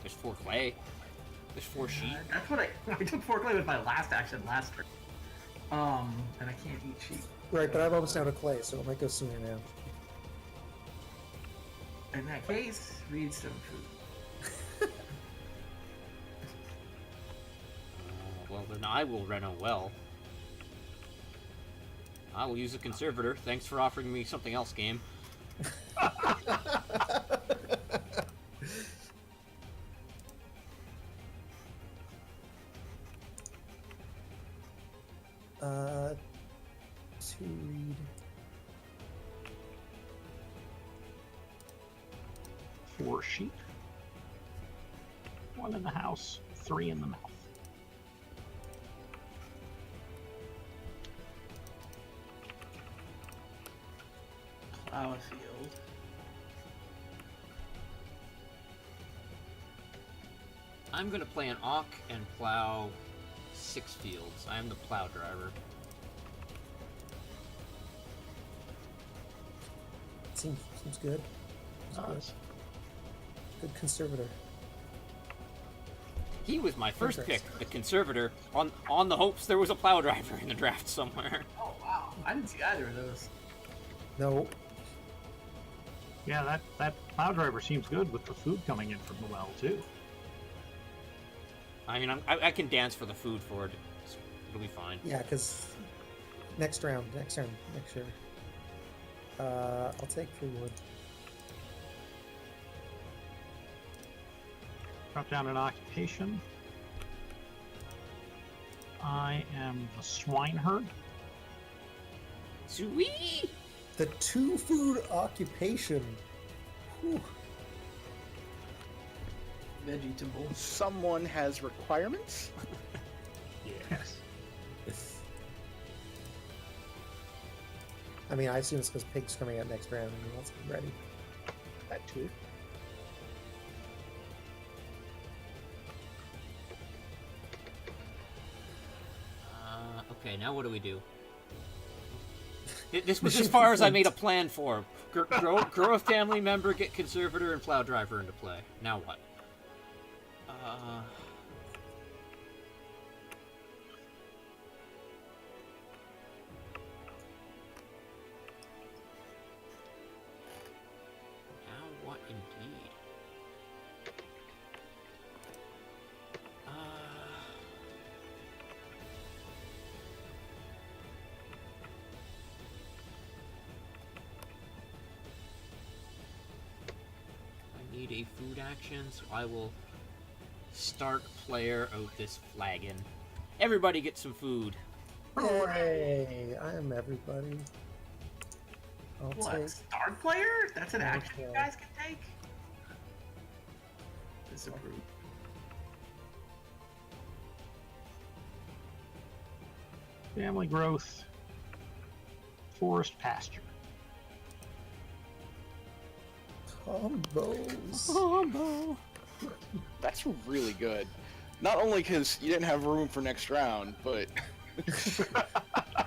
There's 4 clay. There's 4 sheep. That's what I took 4 clay with my last action last turn. And I can't eat sheep. Right, but I'm almost out of clay, so it might go sooner now. In that case, read some food. Well, then I will run a well. I will use a conservator. Thanks for offering me something else, game. To read. 4 sheep. 1 in the house, 3 in the mouth. Plow a field. I'm gonna play an Auk and plow 6 fields. I am the plow driver. Seems good. Does. Good conservator. He was my first pick, Interesting. the conservator, on the hopes there was a plow driver in the draft somewhere. Oh wow, I didn't see either of those. No. Yeah, that plow driver seems good with the food coming in from the well, too. I mean, I can dance for the food for it. It'll be fine. Yeah, because next round, next year. I'll take 3 wood. Drop down an occupation. I am the swineherd. Sweet! The 2 food occupation. Whew. Vegetable. Someone has requirements? Yes. I mean, I assume it's because pig's coming out next round and he wants to be ready. That too. Okay, now what do we do? This was as far as I made a plan for. Grow a family member, get conservator, and plow driver into play. Now what? Now what indeed? I need a food action, so I will start player out this flagon. Everybody get some food. Yay! I am everybody. I'll What? take. Start player? That's an action you Okay. guys can take? Disapprove. Family growth. Forest pasture. Combos. Combo. That's really good. Not only because you didn't have room for next round, but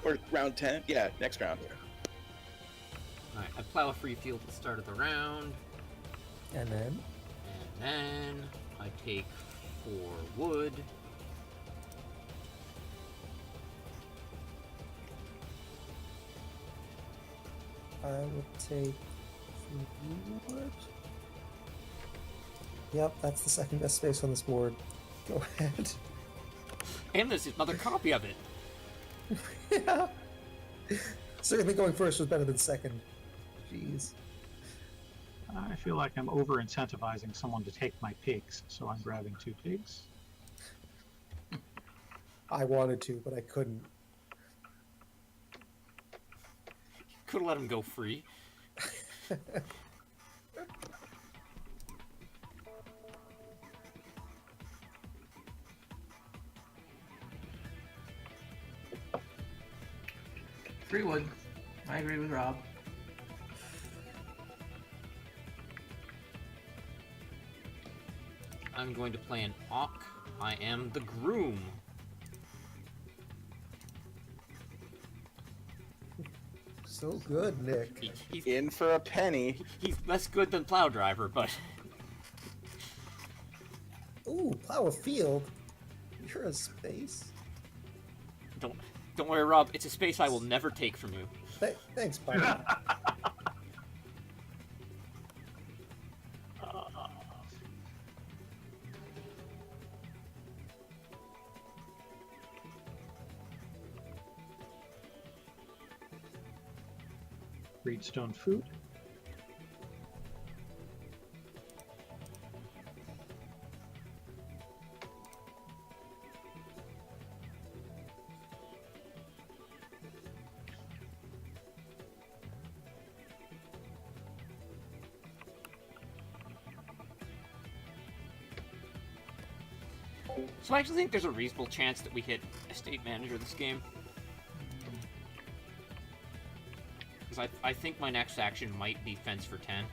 or round 10. Yeah, next round. Alright, I plow a free field at the start of the round, And then and then I take 4 wood. I will take 3 wood. Yep, that's the second best space on this board. Go ahead. And there's another copy of it. Yeah. Certainly going first was better than second. Jeez. I feel like I'm over incentivizing someone to take my pigs, so I'm grabbing 2 pigs. I wanted to, but I couldn't. Could have let him go free. Free wood. I agree with Rob. I'm going to play an Auk. I am the groom. So good, Nick. He's In for a penny. he's less good than Plow Driver, but Ooh, plow a field. You're a space. don't worry, Rob. It's a space I will never take from you. Thanks, buddy. Reedstone food. So I actually think there's a reasonable chance that we hit Estate Manager this game. Because I think my next action might be Fence for 10.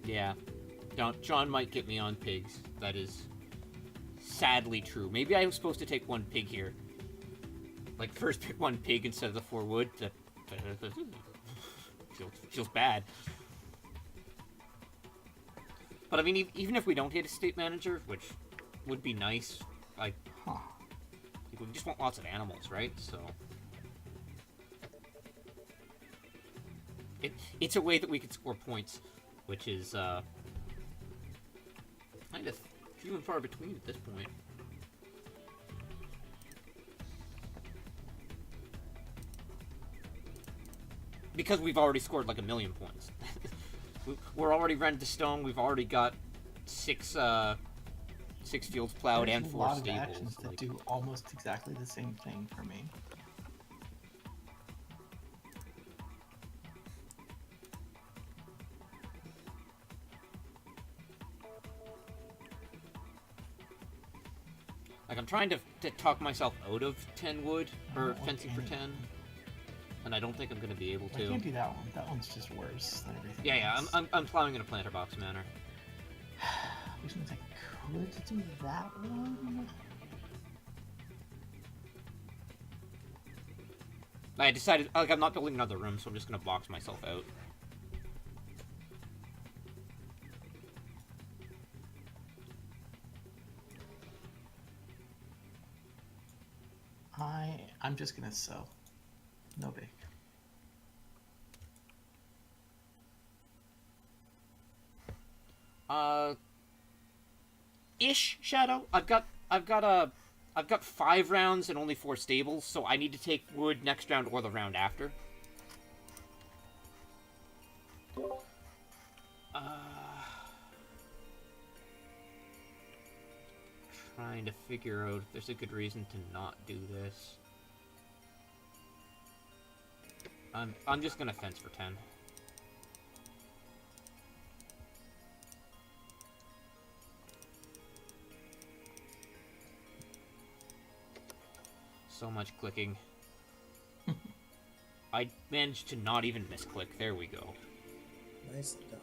Yeah. John might get me on pigs. That is sadly true. Maybe I was supposed to take one pig here. Like, first pick one pig instead of the 4 wood. That feels bad. But I mean, even if we don't hit a state manager, which would be nice, like, we just want lots of animals, right? So it's a way that we could score points, which is kind of few and far between at this point. Because we've already scored like 1,000,000 points. We're already rented to stone. We've already got 6 fields plowed There's and a 4 lot of stables. actions that do almost exactly the same thing for me. Like, I'm trying to talk myself out of 10 wood, or fencing for 10. And I don't think I'm going to be able I to. can't do that one. That one's just worse than everything Yeah, else. I'm plowing in a planter box manner. Which means I could do that one. I decided, like, I'm not building another room, so I'm just going to box myself out. I'm just gonna sow. No big. Ish, Shadow. I've got 5 rounds and only 4 stables, so I need to take wood next round or the round after. Trying to figure out if there's a good reason to not do this. I'm just gonna fence for 10. So much clicking. I managed to not even misclick. There we go. Nicely done.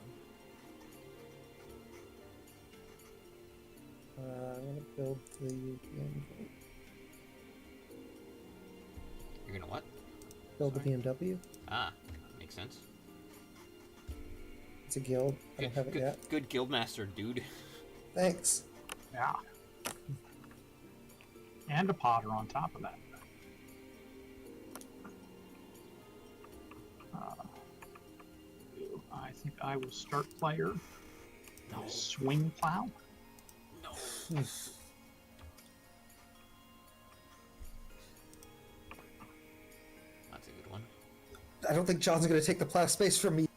I'm gonna build the BMW. You're gonna what? Build Sorry. the BMW. Ah, makes sense. It's a guild. I don't have it yet. Good guildmaster, dude. Thanks. Yeah. And a potter on top of that. I think I will start player. No. Swing plow. No. That's a good one. I don't think John's gonna take the plow space from me.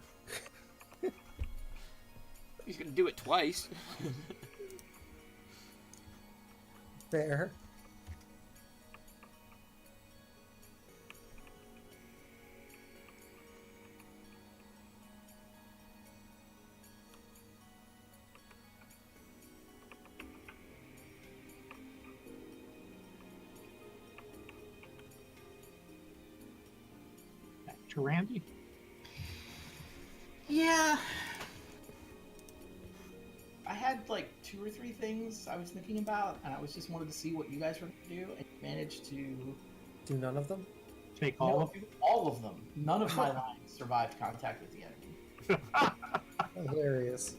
He's gonna do it twice. Fair. to Randy? Yeah. I had like 2 or 3 things I was thinking about, and I was just wanted to see what you guys were going to do, and managed to Do none of them? Take all of all of them. None of my lines survived contact with the enemy, Hilarious.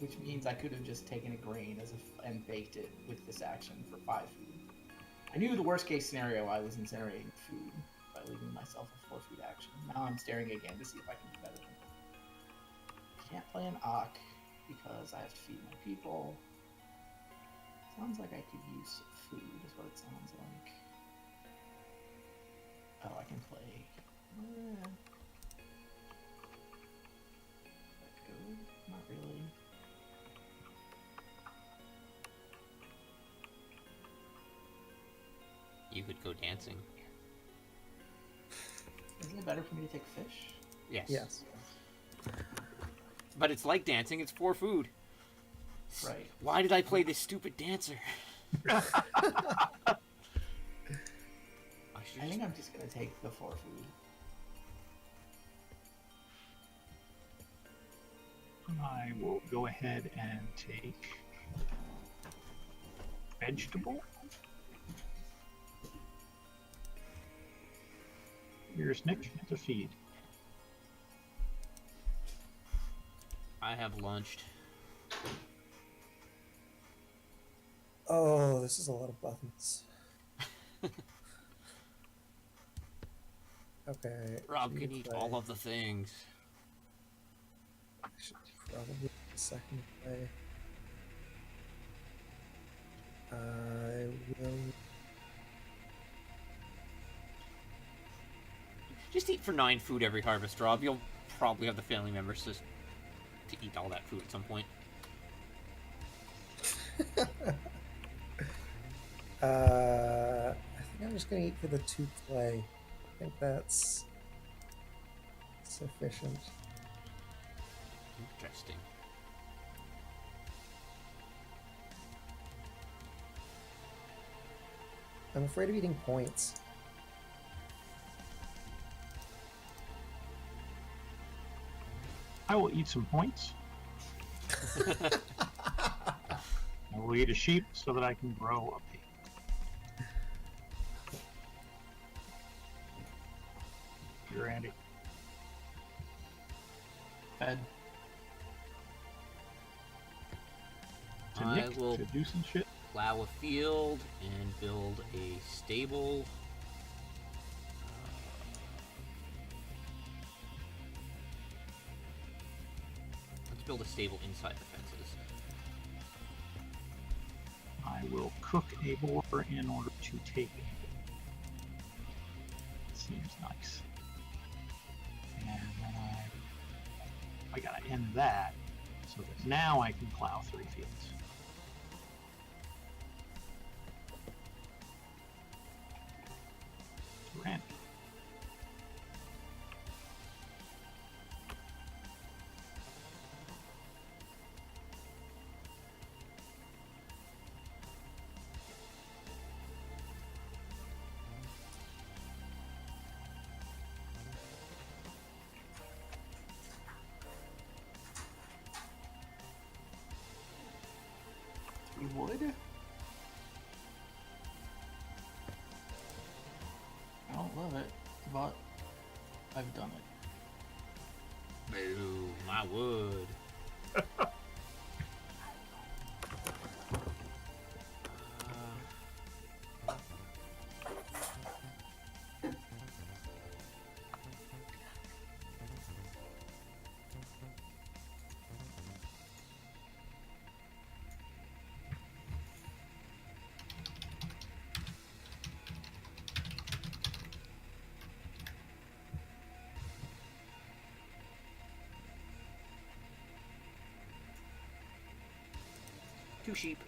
which means I could have just taken a grain and baked it with this action for 5 food. I knew the worst case scenario I was incinerating food by leaving myself a 4 food action. Now I'm staring again to see if I can do better than that. Can't play an Ock because I have to feed my people. Sounds like I could use some food, is what it sounds like. Oh, I can play. Good? Not really. You could go dancing. Isn't it better for me to take fish? Yes. Yes. But it's like dancing, it's for food. Right. Why did I play this stupid dancer? I think I'm just gonna take the 4 food. I will go ahead and take vegetable. Here's Nick to feed. I have lunched. Oh, this is a lot of buttons. Okay. Rob should can we eat play? all of the things. I should probably the second play. I will. Just eat for 9 food every harvest, Rob. You'll probably have the family members to eat all that food at some point. I think I'm just gonna eat for the 2 clay. I think that's sufficient. Interesting. I'm afraid of eating points. I will eat some points. I will eat a sheep so that I can grow a pig. Here, Andy. Fed. To I Nick will to do some shit. plow a field and build a stable. Let's build a stable inside the fences. I will cook a boar in order to take it. Seems nice. And then I gotta end that so that now I can plow 3 fields. Randy. You would? I don't love it, but I've done it. Boom, I would. Two sheep.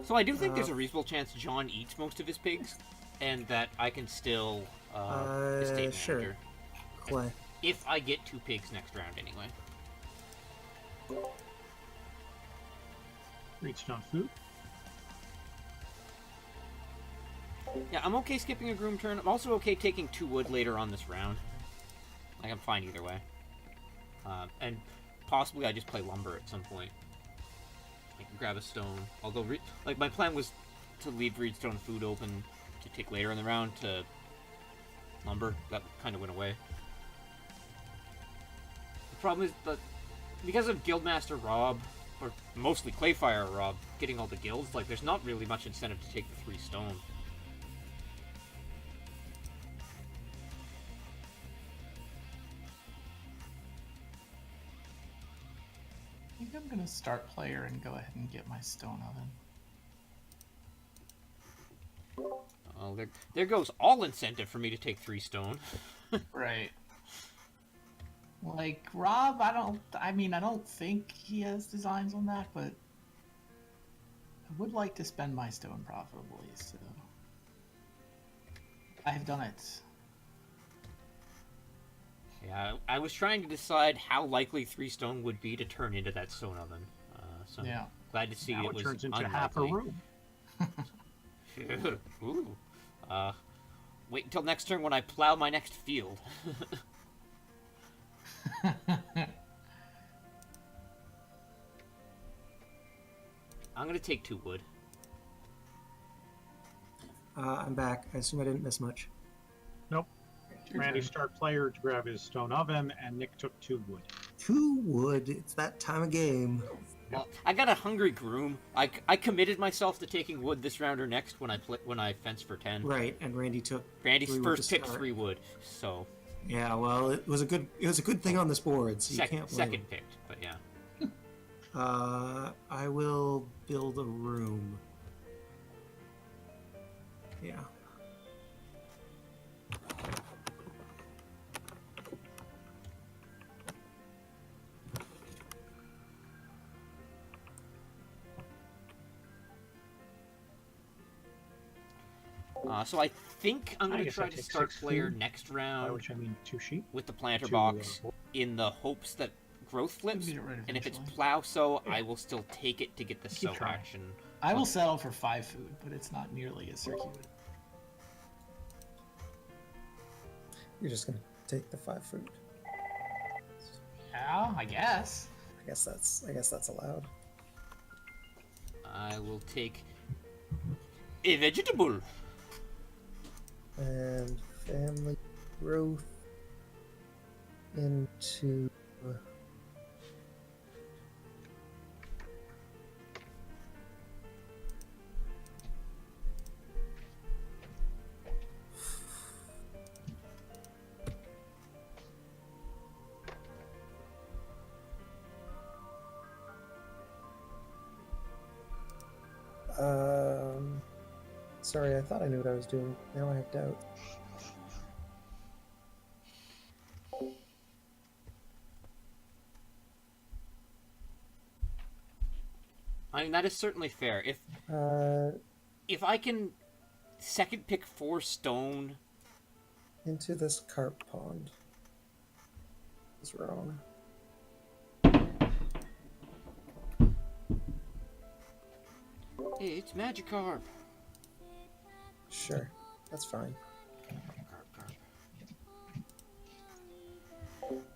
So I do think there's a reasonable chance John eats most of his pigs, and that I can still estate sure. manager. Clay. If I get 2 pigs next round, anyway. Reedstone food. Yeah, I'm okay skipping a groom turn. I'm also okay taking 2 wood later on this round. Like, I'm fine either way. And possibly I just play lumber at some point. I can grab a stone. Although, like, my plan was to leave Reedstone food open to take later in the round to lumber. That kind of went away. The problem is that because of Guildmaster Rob, or mostly Clayfire Rob, getting all the guilds, like, there's not really much incentive to take the 3 stone. I think I'm gonna start player and go ahead and get my stone oven. Oh, there goes all incentive for me to take 3 stone. Right. Like, Rob, I don't think he has designs on that, but I would like to spend my stone profitably, so I have done it. Yeah, I was trying to decide how likely 3 stone would be to turn into that stone oven. So Yeah. I'm glad to see Now it it was turns into unlikely. half a room. Ooh. Wait until next turn when I plow my next field. I'm gonna take 2 wood. I'm back. I assume I didn't miss much. Nope. Your Randy turn. start player to grab his stone oven, and Nick took 2 wood. 2 wood. It's that time of game. Well, I got a hungry groom. I committed myself to taking wood this round or next when I fenced for 10. Right, and Randy took. Randy 3 wood first to picked start. 3 wood, so Yeah, well, it was a good thing on this board, so you can't blame second him. picked, but yeah. I will build a room. Yeah. So I think I'm I gonna guess try I to take start 6 player food, next by round which I mean 2 sheep. with the planter 2, box in the hopes that growth flips, Get rid of and if it's eventually. plow sow, I will still take it to get the Keep sow trying. action. I will settle for 5 food, but it's not nearly as circuitous. You're just gonna take the 5 food. Yeah, I guess. I guess that's allowed. I will take a vegetable. And family growth into sorry, I thought I knew what I was doing. Now I have doubt. I mean, that is certainly fair. If I can second pick 4 stone, Into this carp pond. It's wrong. it's Magikarp. Sure, that's fine.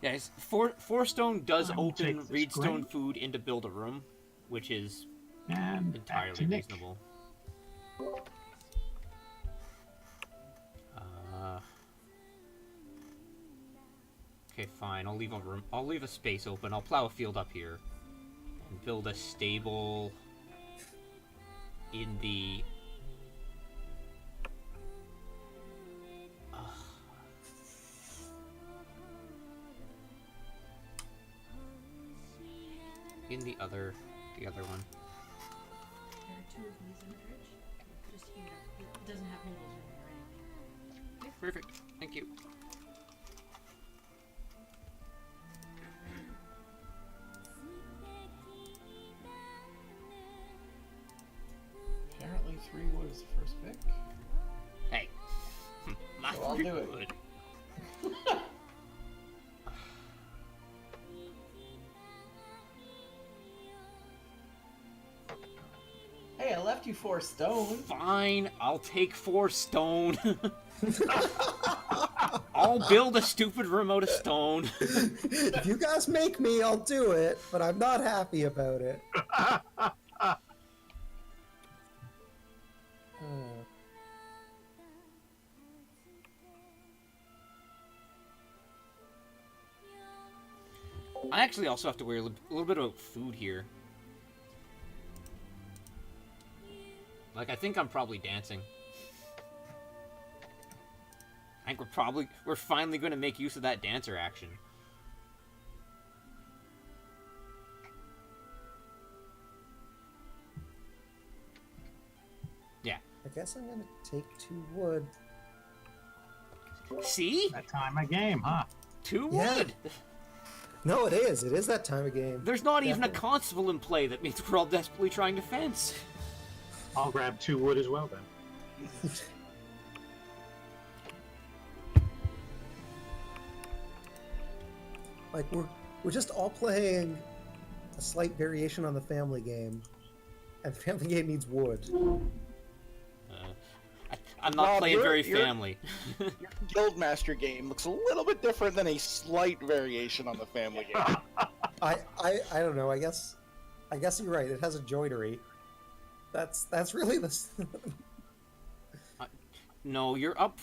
Guys, 4 stone does I will open take this Reedstone grain. food into build a room, which is And back entirely to Nick. reasonable. Okay, fine. I'll leave a room. I'll leave a space open. I'll plow a field up here and build a stable in the. In the other one. There are 2 of these in the fridge. Just heat it up. It doesn't have noodles in it or anything. Perfect. Thank you. Apparently 3 wood is the first pick. Hey. My So I'll do it. wood. left you 4 stone. Fine, I'll take 4 stone. I'll build a stupid room out of stone. If you guys make me, I'll do it, but I'm not happy about it. Oh. I actually also have to worry a little bit about food here. Like, I think I'm probably dancing. I think we're finally going to make use of that dancer action. Yeah. I guess I'm gonna take 2 wood. See? That time of game, huh? 2 Yeah. wood! No, it is. It is that time of game. There's not even a Definitely. constable in play. That means we're all desperately trying to fence. I'll grab 2 wood as well then. Like we're just all playing a slight variation on the family game, and the family game needs wood. I'm not Rob, playing very you're- family. Your Guildmaster game looks a little bit different than a slight variation on the family game. I don't know. I guess you're right. It has a joinery. That's really the. No, you're up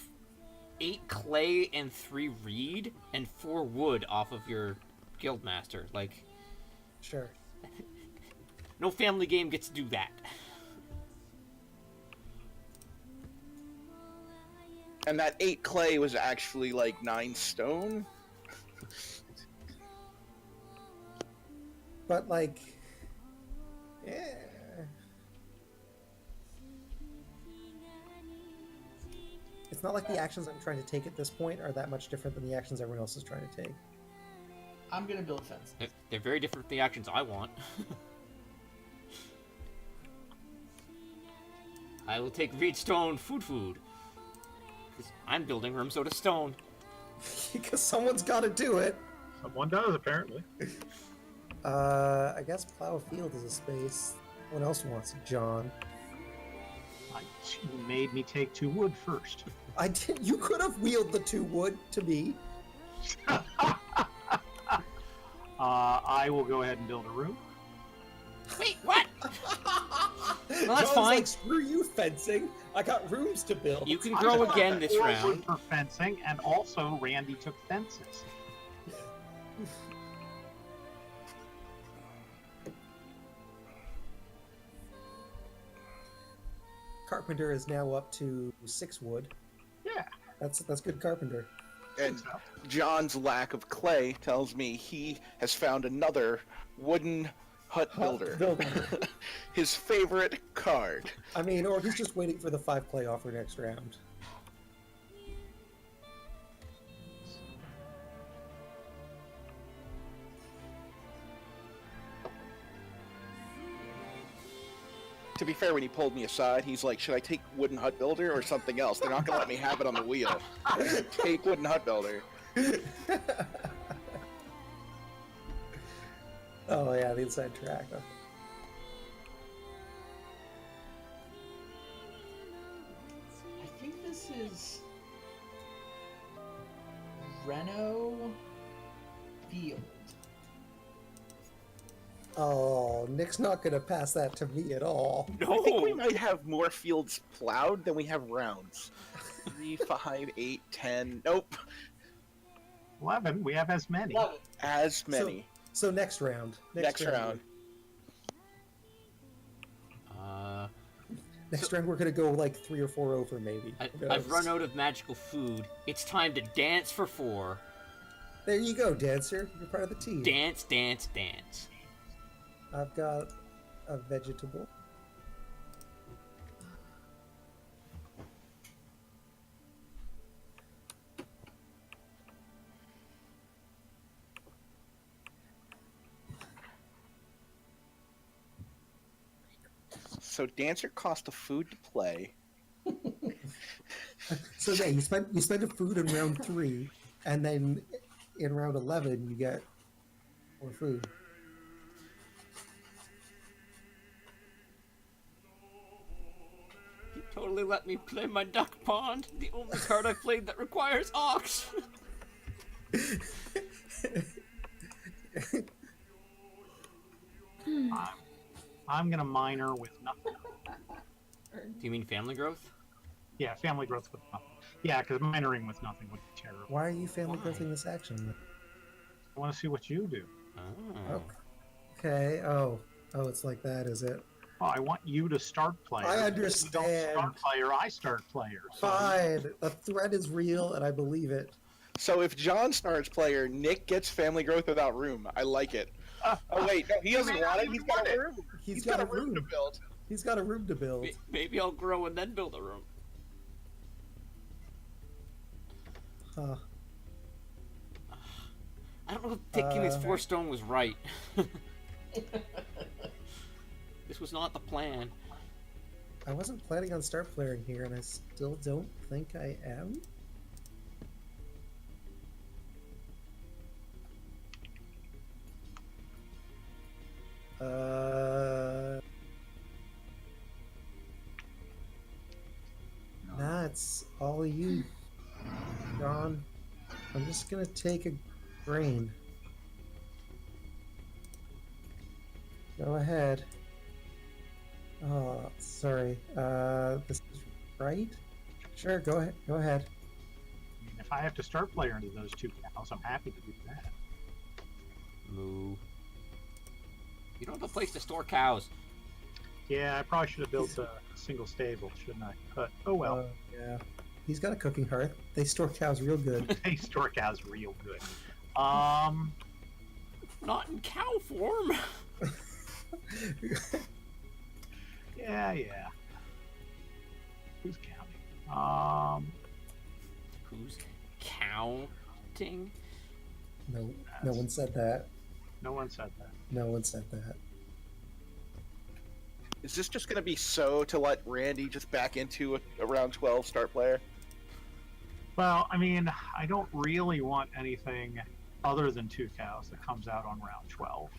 8 clay and 3 reed and 4 wood off of your Guildmaster. Like, Sure. no family game gets to do that. And that 8 clay was actually like 9 stone. But like, yeah. It's not like the actions I'm trying to take at this point are that much different than the actions everyone else is trying to take. I'm gonna build fence. They're very different from the actions I want. I will take reed stone food. 'Cause I'm building rooms out of stone. Because someone's got to do it. Someone does, apparently. I guess plow a field is a space. What else wants it, John? You made me take 2 wood first. I did. You could have wheeled the 2 wood to me. I will go ahead and build a room. Wait, what? Well, that's John's fine. like, screw you, fencing. I got rooms to build. You can I grow got again this 4 round. wood for fencing, and also Randy took fences. Carpenter is now up to 6 wood. Yeah. That's good carpenter. And So, John's lack of clay tells me he has found another wooden hut builder. His favorite card. I mean, or he's just waiting for the 5 clay offer next round. To be fair, when he pulled me aside, he's like, should I take wooden hut builder or something else? They're not going to let me have it on the wheel. Take wooden hut builder. Oh yeah, the inside track. I think this is Reno Field. Oh, Nick's not gonna pass that to me at all. I think we No! might have more fields plowed than we have rounds. 3, 5, 8, 10. Nope. 11. We have as many. Love it. As many. So next round. Next round. Next round we're gonna go like 3 or 4 over maybe. Who I've knows? run out of magical food. It's time to dance for 4. There you go, Dancer. You're part of the team. Dance, dance, dance. I've got a vegetable. So Dancer cost of food to play. So yeah, you spend a food in round 3, and then in round 11 you get more food. finally let me play my duck pond, the only card I've played that requires ox. I'm gonna minor with nothing. Do you mean family growth? Yeah, family growth with nothing. Yeah, because minoring with nothing would be terrible. Why are you family Why? growthing this action? I want to see what you do. Oh. Okay. Oh, it's like that, is it? Oh, I want you to start player. I If you don't understand. start player, I start player. So Fine. The threat is real, and I believe it. So if John starts player, Nick gets family growth without room. I like it. Oh wait, no, he doesn't want it. He's got a room. He's got a room to build. He's got a room to build. Maybe I'll grow and then build a room. Huh. I don't know if taking his 4 stone was right. This was not the plan. I wasn't planning on start playing here, and I still don't think I am. Nah, it's all you, John. I'm just gonna take a grain. Go ahead. Oh, sorry. This is right? Sure, go ahead. Go ahead. I mean, if I have to start player into those 2 cows, I'm happy to do that. Moo. You don't have a place to store cows. Yeah, I probably should have built a single stable, shouldn't I? But oh well. Yeah. He's got a cooking hearth. They store cows real good. They store cows real good. Not in cow form. Yeah. Who's counting? Who's counting? No one said that. No one said that. No one said that. Is this just gonna be so to let Randy just back into a round 12 start player? Well, I mean, I don't really want anything other than 2 cows that comes out on round 12.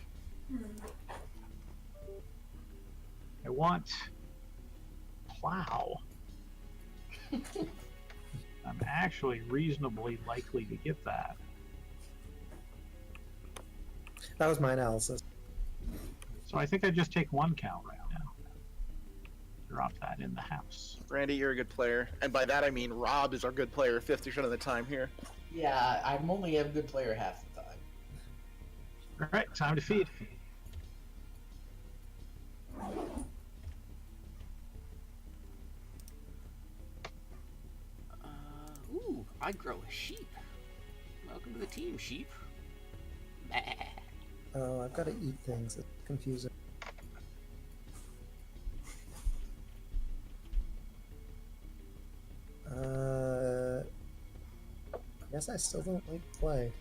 I want plow. I'm actually reasonably likely to get that. That was my analysis. So I think I just take 1 cow right now. Drop that in the house. Randy, you're a good player, and by that I mean Rob is our good player 50% of the time here. Yeah, I'm only a good player half the time. All right, time to feed. Ooh, I grow a sheep. Welcome to the team, sheep. Bah. Oh, I've got to eat things. It's confusing. I guess I still don't like play.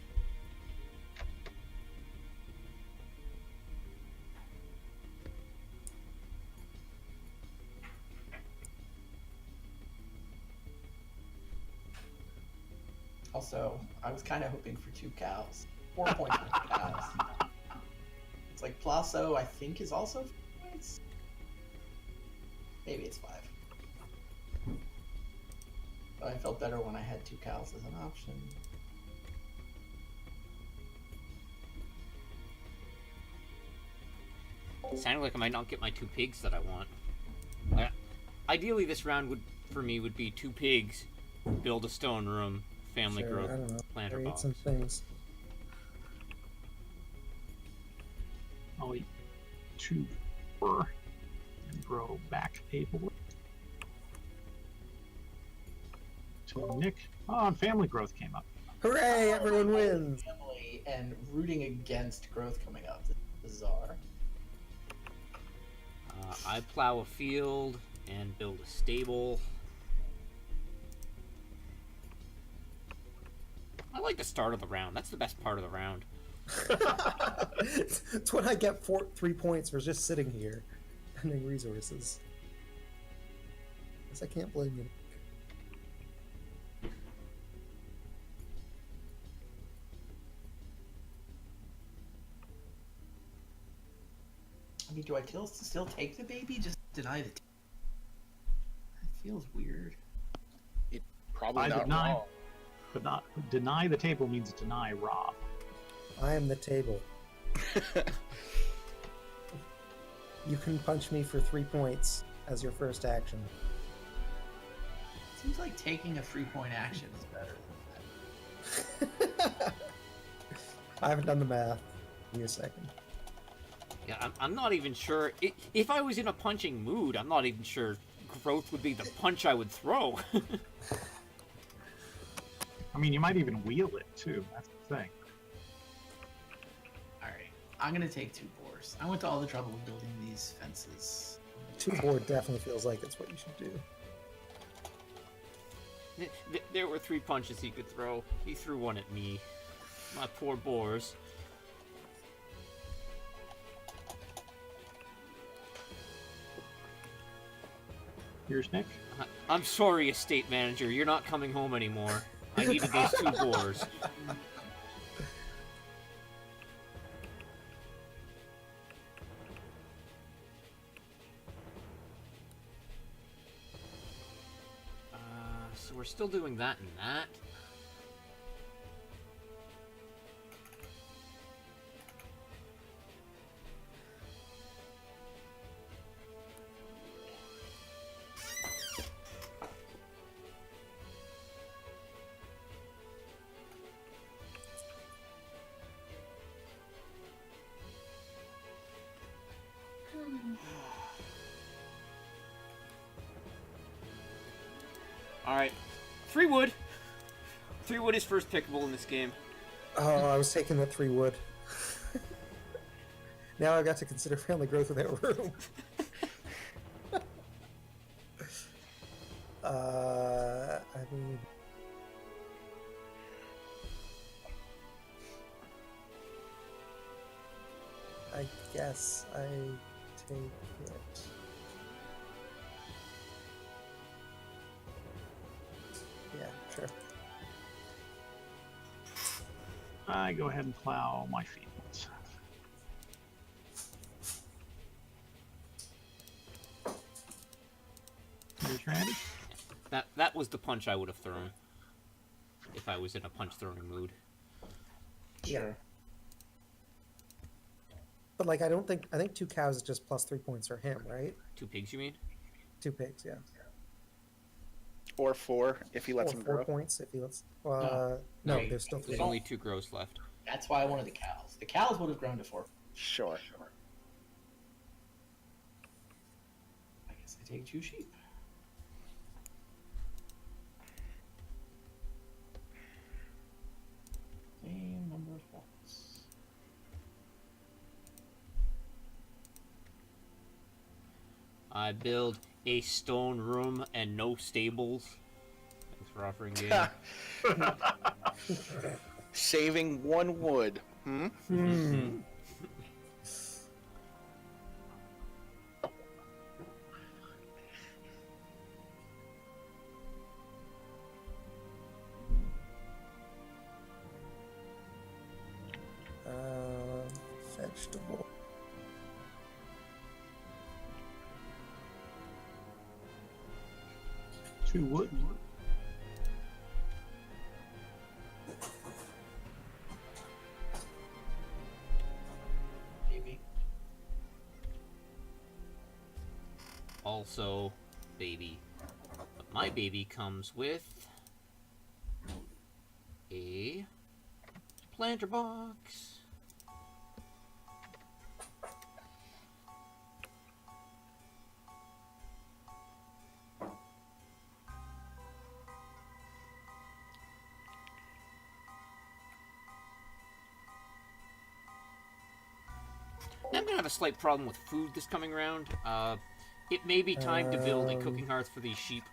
Also, I was kind of hoping for 2 cows. 4 points for 2 cows. It's like Plasso, I think, is also 4 points. Maybe it's 5. But I felt better when I had 2 cows as an option. It sounded like I might not get my 2 pigs that I want. Ideally, this round would, for me, would be 2 pigs, build a stone room, family Sure, growth, I don't know. planter Or eat box. some things. I'll eat 2 more and grow back table. Till Nick. Oh, and family growth came up. Hooray! Everyone wins. Family and rooting against growth coming up. This is bizarre. I plow a field and build a stable. I like the start of the round. That's the best part of the round. It's when I get 3 points for just sitting here, spending resources. Guess I can't blame you. I mean, do I still take the baby? Just deny the. feels weird. Probably I not deny, wrong. but not deny the table means deny Rob. I am the table. You can punch me for 3 points as your first action. Seems like taking a 3-point action is better. I haven't done the math. Give me a second. Yeah, I'm not even sure. If I was in a punching mood, I'm not even sure growth would be the punch I would throw. I mean, you might even wheel it too. That's the thing. All right, I'm gonna take 2 boars. I went to all the trouble of building these fences. 2 board definitely feels like it's what you should do. There were 3 punches he could throw. He threw one at me. My poor boars. Here's Nick. I'm sorry, estate manager. You're not coming home anymore. I needed those 2 boars. So we're still doing that and that. Alright. 3 wood. 3 wood is first pickable in this game. Oh, I was taking that 3 wood. Now I've got to consider family growth without room. I mean... I guess I take it. Yeah, sure. I go ahead and plow my fields. Here's Randy. That was the punch I would have thrown. If I was in a punch-throwing mood. Yeah. But like, I think 2 cows is just plus 3 points for him, right? 2 pigs, you mean? 2 pigs, yeah. Or 4 if he lets Or him 4 grow. points if he lets. No. No, Wait. there's still 3. There's only 2 grows left. That's why I wanted the cows. The cows would have grown to 4. Sure. I guess I take 2 sheep. Same number of points. I build a stone room and no stables. Thanks for offering game. Saving 1 wood. Hmm? Hmm. Vegetable. Two wood. Maybe. Also, baby. But my baby comes with a planter box. I'm gonna have a slight problem with food this coming round. It may be time to build a cooking hearth for these sheep.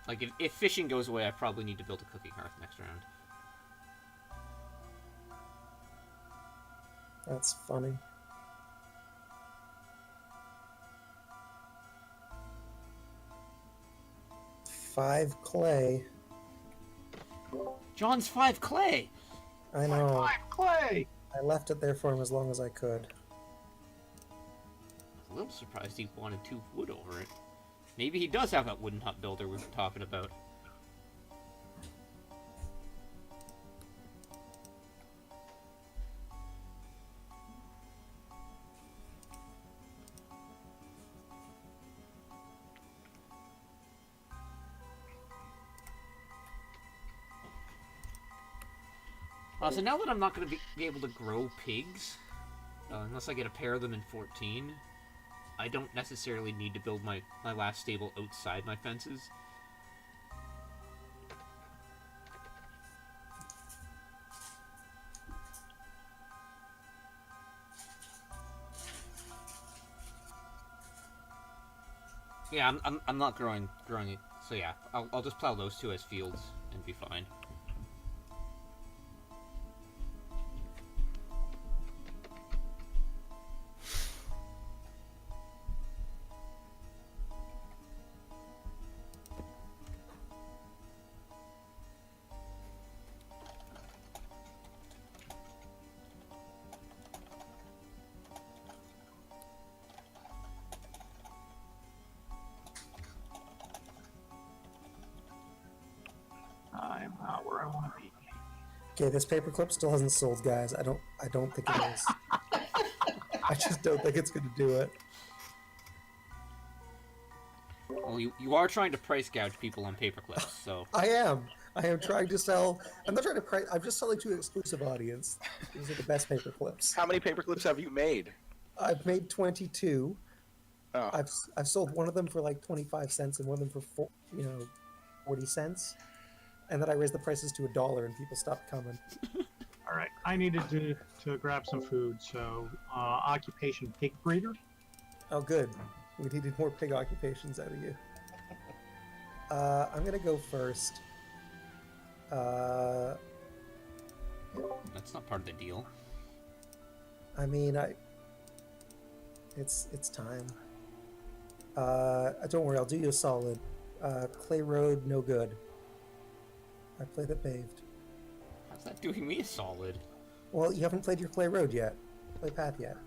Like, if fishing goes away, I probably need to build a cooking hearth next round. That's funny. Five clay. John's 5 clay! I know. Clay. I left it there for him as long as I could. I'm surprised he wanted 2 wood over it. Maybe he does have that wooden hut builder we were talking about. So now that I'm not going to be able to grow pigs, unless I get a pair of them in 14, I don't necessarily need to build my last stable outside my fences. Yeah, I'm not growing it, so yeah, I'll just plow those 2 as fields and be fine. I'm not where I want to be. Okay, this paperclip still hasn't sold, guys. I don't think it is. I just don't think it's gonna do it. Well, you are trying to price gouge people on paperclips, so... I am trying to sell. I'm not trying to price. I'm just selling to an exclusive audience. These are the best paperclips. How many paperclips have you made? I've made 22. Oh. I've sold one of them for like 25 cents and one of them for 40 cents. And then I raised the prices to $1 and people stopped coming. All right, I needed to grab some food, so occupation pig breeder. Oh, good. We needed more pig occupations out of you. I'm gonna go first. That's not part of the deal. I mean, it's time. Don't worry, I'll do you a solid. Clay road, no good. I played it paved. How's that doing me a solid? Well, you haven't played your clay road yet. Clay path yet.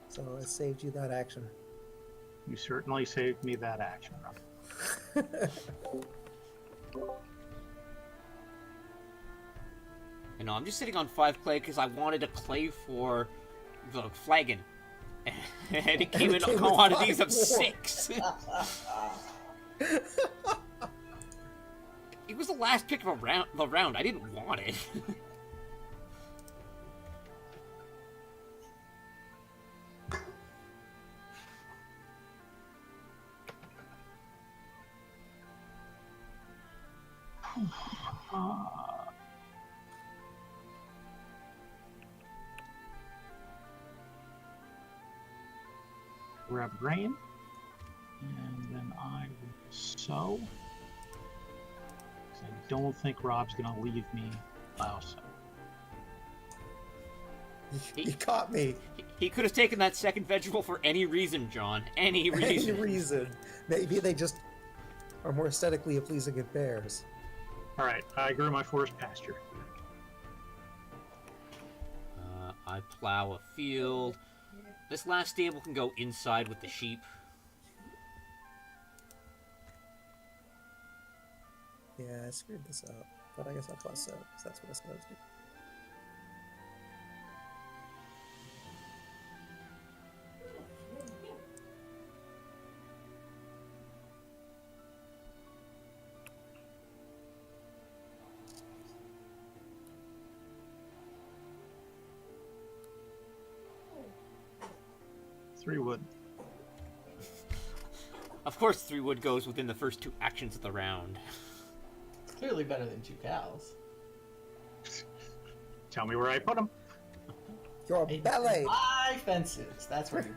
So I saved you that action. You certainly saved me that action. You know, I'm just sitting on 5 clay because I wanted a clay for the flagon. And it came in quantities of 6. It was the last pick of the round. I didn't want it. Grab grain, and then I will sow. I don't think Rob's gonna leave me also. You caught me. He could have taken that second vegetable for any reason, John. Any reason. Any reason. Maybe they just are more aesthetically pleasing at bears. All right, I grew my forest pasture. I plow a field. This last stable can go inside with the sheep. Yeah, I screwed this up. But I guess I'll plus so, because that's what I'm supposed to do. Three wood. Of course 3 wood goes within the first 2 actions of the round. Clearly better than 2 cows. Tell me where I put them. Your belly! 5 fences. That's where you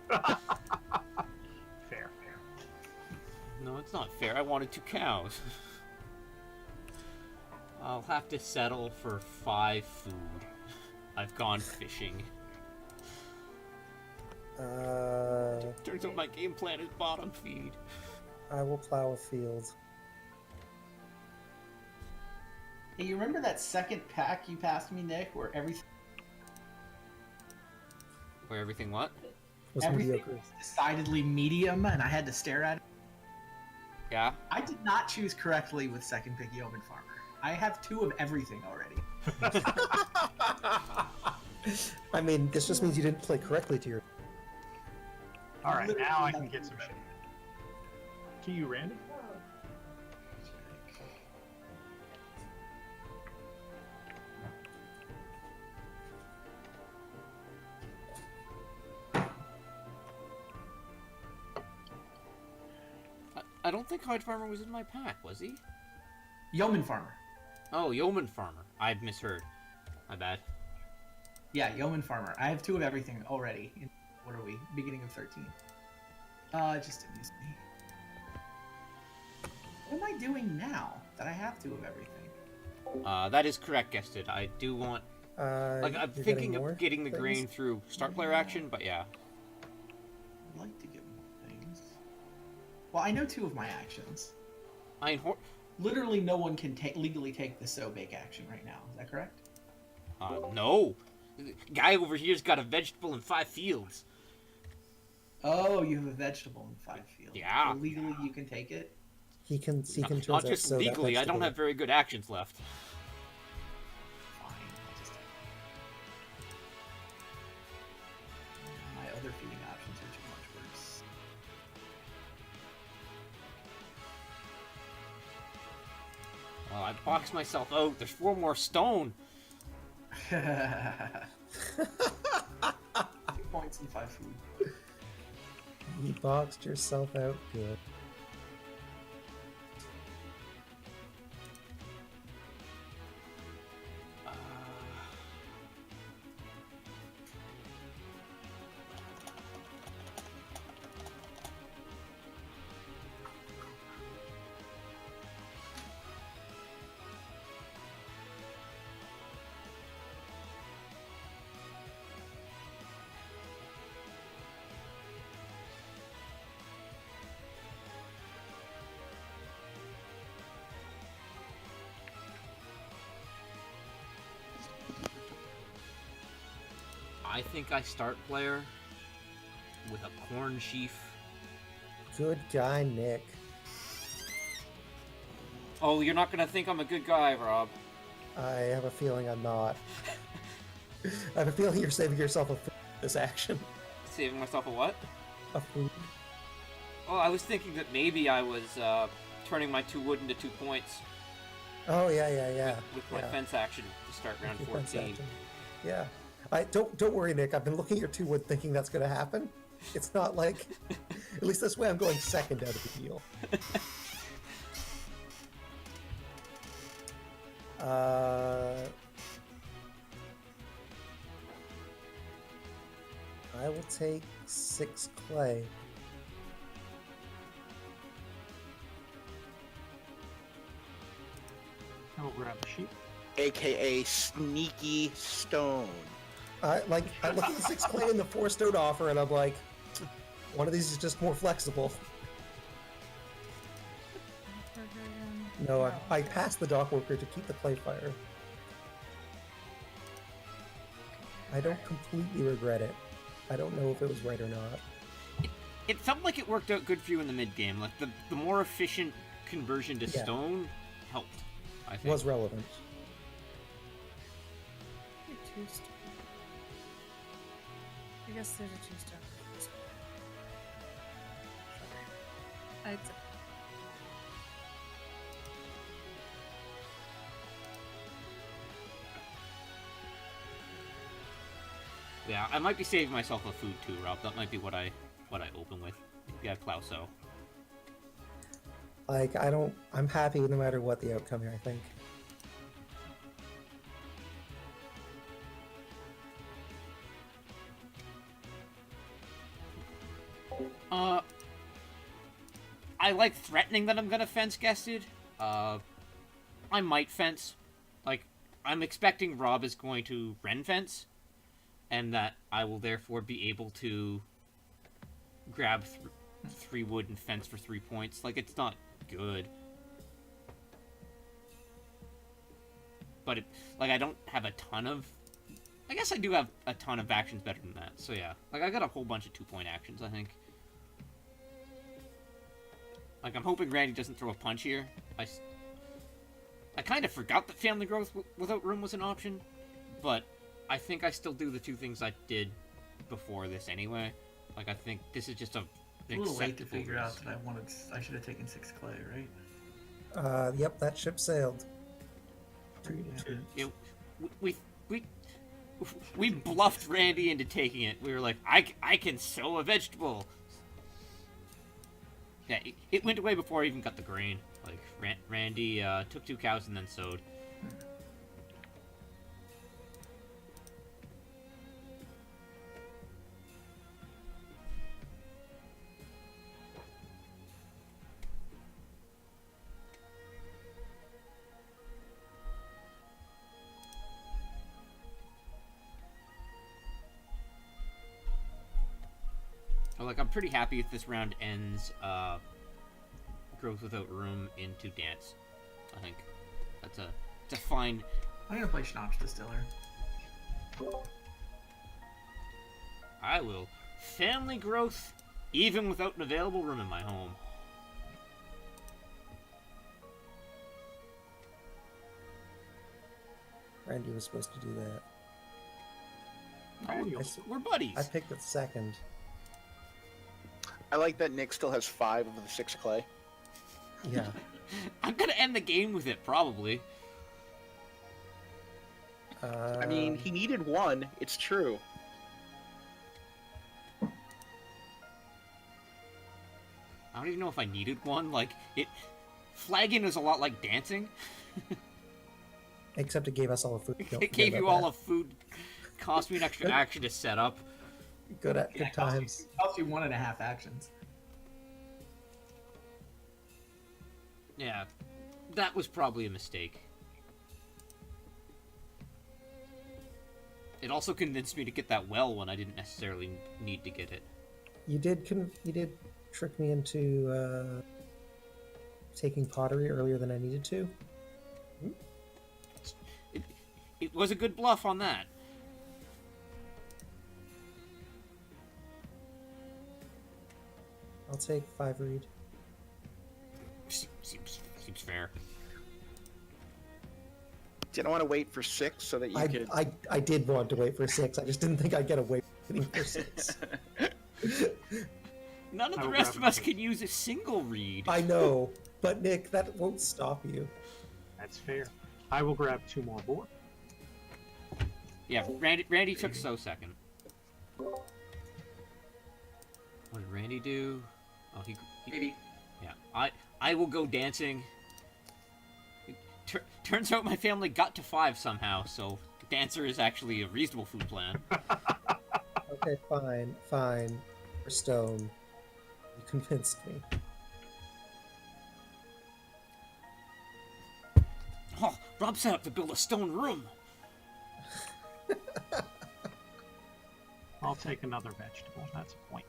put them. Fair. No, it's not fair. I wanted 2 cows. I'll have to settle for 5 food. I've gone fishing. Turns out my game plan is bottom feed. I will plow a field. Hey, you remember that second pack you passed me, Nick, where everything... Where everything what? Was Everything mediocre. was decidedly medium, and I had to stare at it. Yeah. I did not choose correctly with second pick Yeoman Farmer. I have 2 of everything already. I mean, this just means you didn't play correctly to your. All right, now I can get some shit. To you, Randy. I don't think Hide Farmer was in my pack, was he? Yeoman Farmer. Oh, Yeoman Farmer. I've misheard. My bad. Yeah, Yeoman Farmer. I have 2 of everything already. What are we? Beginning of 13. It just amused me. What am I doing now that I have 2 of everything? That is correct, Guested. I do want... Like, I'm you're thinking more of getting the things? grain through start player action, but yeah. I'd like to get more things. Well, I know 2 of my actions. Literally no one can legally take the so bake action right now. Is that correct? No. The guy over here's got a vegetable in 5 fields. Oh, you have a vegetable in 5 fields. Yeah. So legally you can take it? He can Not turn just legally, I don't have very good actions left. Fine. I'll just... My other feeding options are too much worse. Well, I boxed myself out. There's 4 more stone. 2 points and 5 food. You boxed yourself out good. I think I start player with a corn sheaf. Good guy, Nick. Oh, you're not gonna think I'm a good guy, Rob. I have a feeling I'm not. I have a feeling you're saving yourself this action. Saving myself a what? A food. Well, I was thinking that maybe I was turning my 2 wood into 2 points Oh yeah. with my yeah. fence action to start round Your fence 14. action. Yeah. Don't worry, Nick. I've been looking at your 2 wood thinking that's going to happen. It's not like, at least this way I'm going second out of the deal. I will take 6 clay. I will grab a sheep. AKA Sneaky Stone. I look at the 6 clay and the 4 stone offer, and I'm like, one of these is just more flexible. No, I passed the dock worker to keep the clay fire. I don't completely regret it. I don't know if it was right or not. It felt like it worked out good for you in the mid game. Like the more efficient conversion to Yeah. stone helped. I think. Was relevant. I guess there's a 2-stone. Yeah, I might be saving myself a food too, Rob. That might be what I open with. Yeah, plow so. Like, I'm happy no matter what the outcome here, I think. I like threatening that I'm gonna fence guested. I might fence. Like, I'm expecting Rob is going to Ren fence, and that I will therefore be able to grab 3 wood and fence for 3 points. Like, it's not good. But, I don't have a ton of I guess I do have a ton of actions better than that. So yeah, like I got a whole bunch of 2-point actions. I think. Like I'm hoping Randy doesn't throw a punch here. I kind of forgot that family growth without room was an option, but I think I still do the two things I did before this anyway. Like I think this is just a little late to acceptable figure out risk. that I should have taken 6 clay, right? Yep, that ship sailed. Yeah. We bluffed Randy into taking it. We were like, I can sow a vegetable. Yeah, it went away before I even got the grain. Like Randy took 2 cows and then sowed. Like, I'm pretty happy if this round ends growth without room into dance. I think it's a fine. I'm gonna play Schnapps Distiller. I will family growth even without an available room in my home. Randy was supposed to do that. Oh, s- we're buddies. I picked it second. I like that Nick still has 5 of the 6 clay. Yeah. I'm gonna end the game with it probably. I mean, he needed 1. It's true. I don't even know if I needed one. Like flagging is a lot like dancing. Except it gave us all a food. Don't It forget gave you about all that. a food, cost me an extra action to set up. Good Yeah, times. It costs you 1.5 actions. Yeah, that was probably a mistake. It also convinced me to get that well when I didn't necessarily need to get it. You did trick me into taking pottery earlier than I needed to. It was a good bluff on that. I'll take 5 reed. Seems fair. Didn't want to wait for 6 so that you could. I did want to wait for 6. I just didn't think I'd get away with waiting for 6. None of I the will rest grab of us it. can use a single read. I know, but Nick, that won't stop you. That's fair. I will grab 2 more board. Yeah, Randy took so second. What did Randy do? Oh, he Maybe. yeah. I will go dancing. Turns out my family got to 5 somehow, so dancer is actually a reasonable food plan. Okay, fine. For stone, you convinced me. Oh, Rob set up to build a stone room. I'll take another vegetable. That's a point.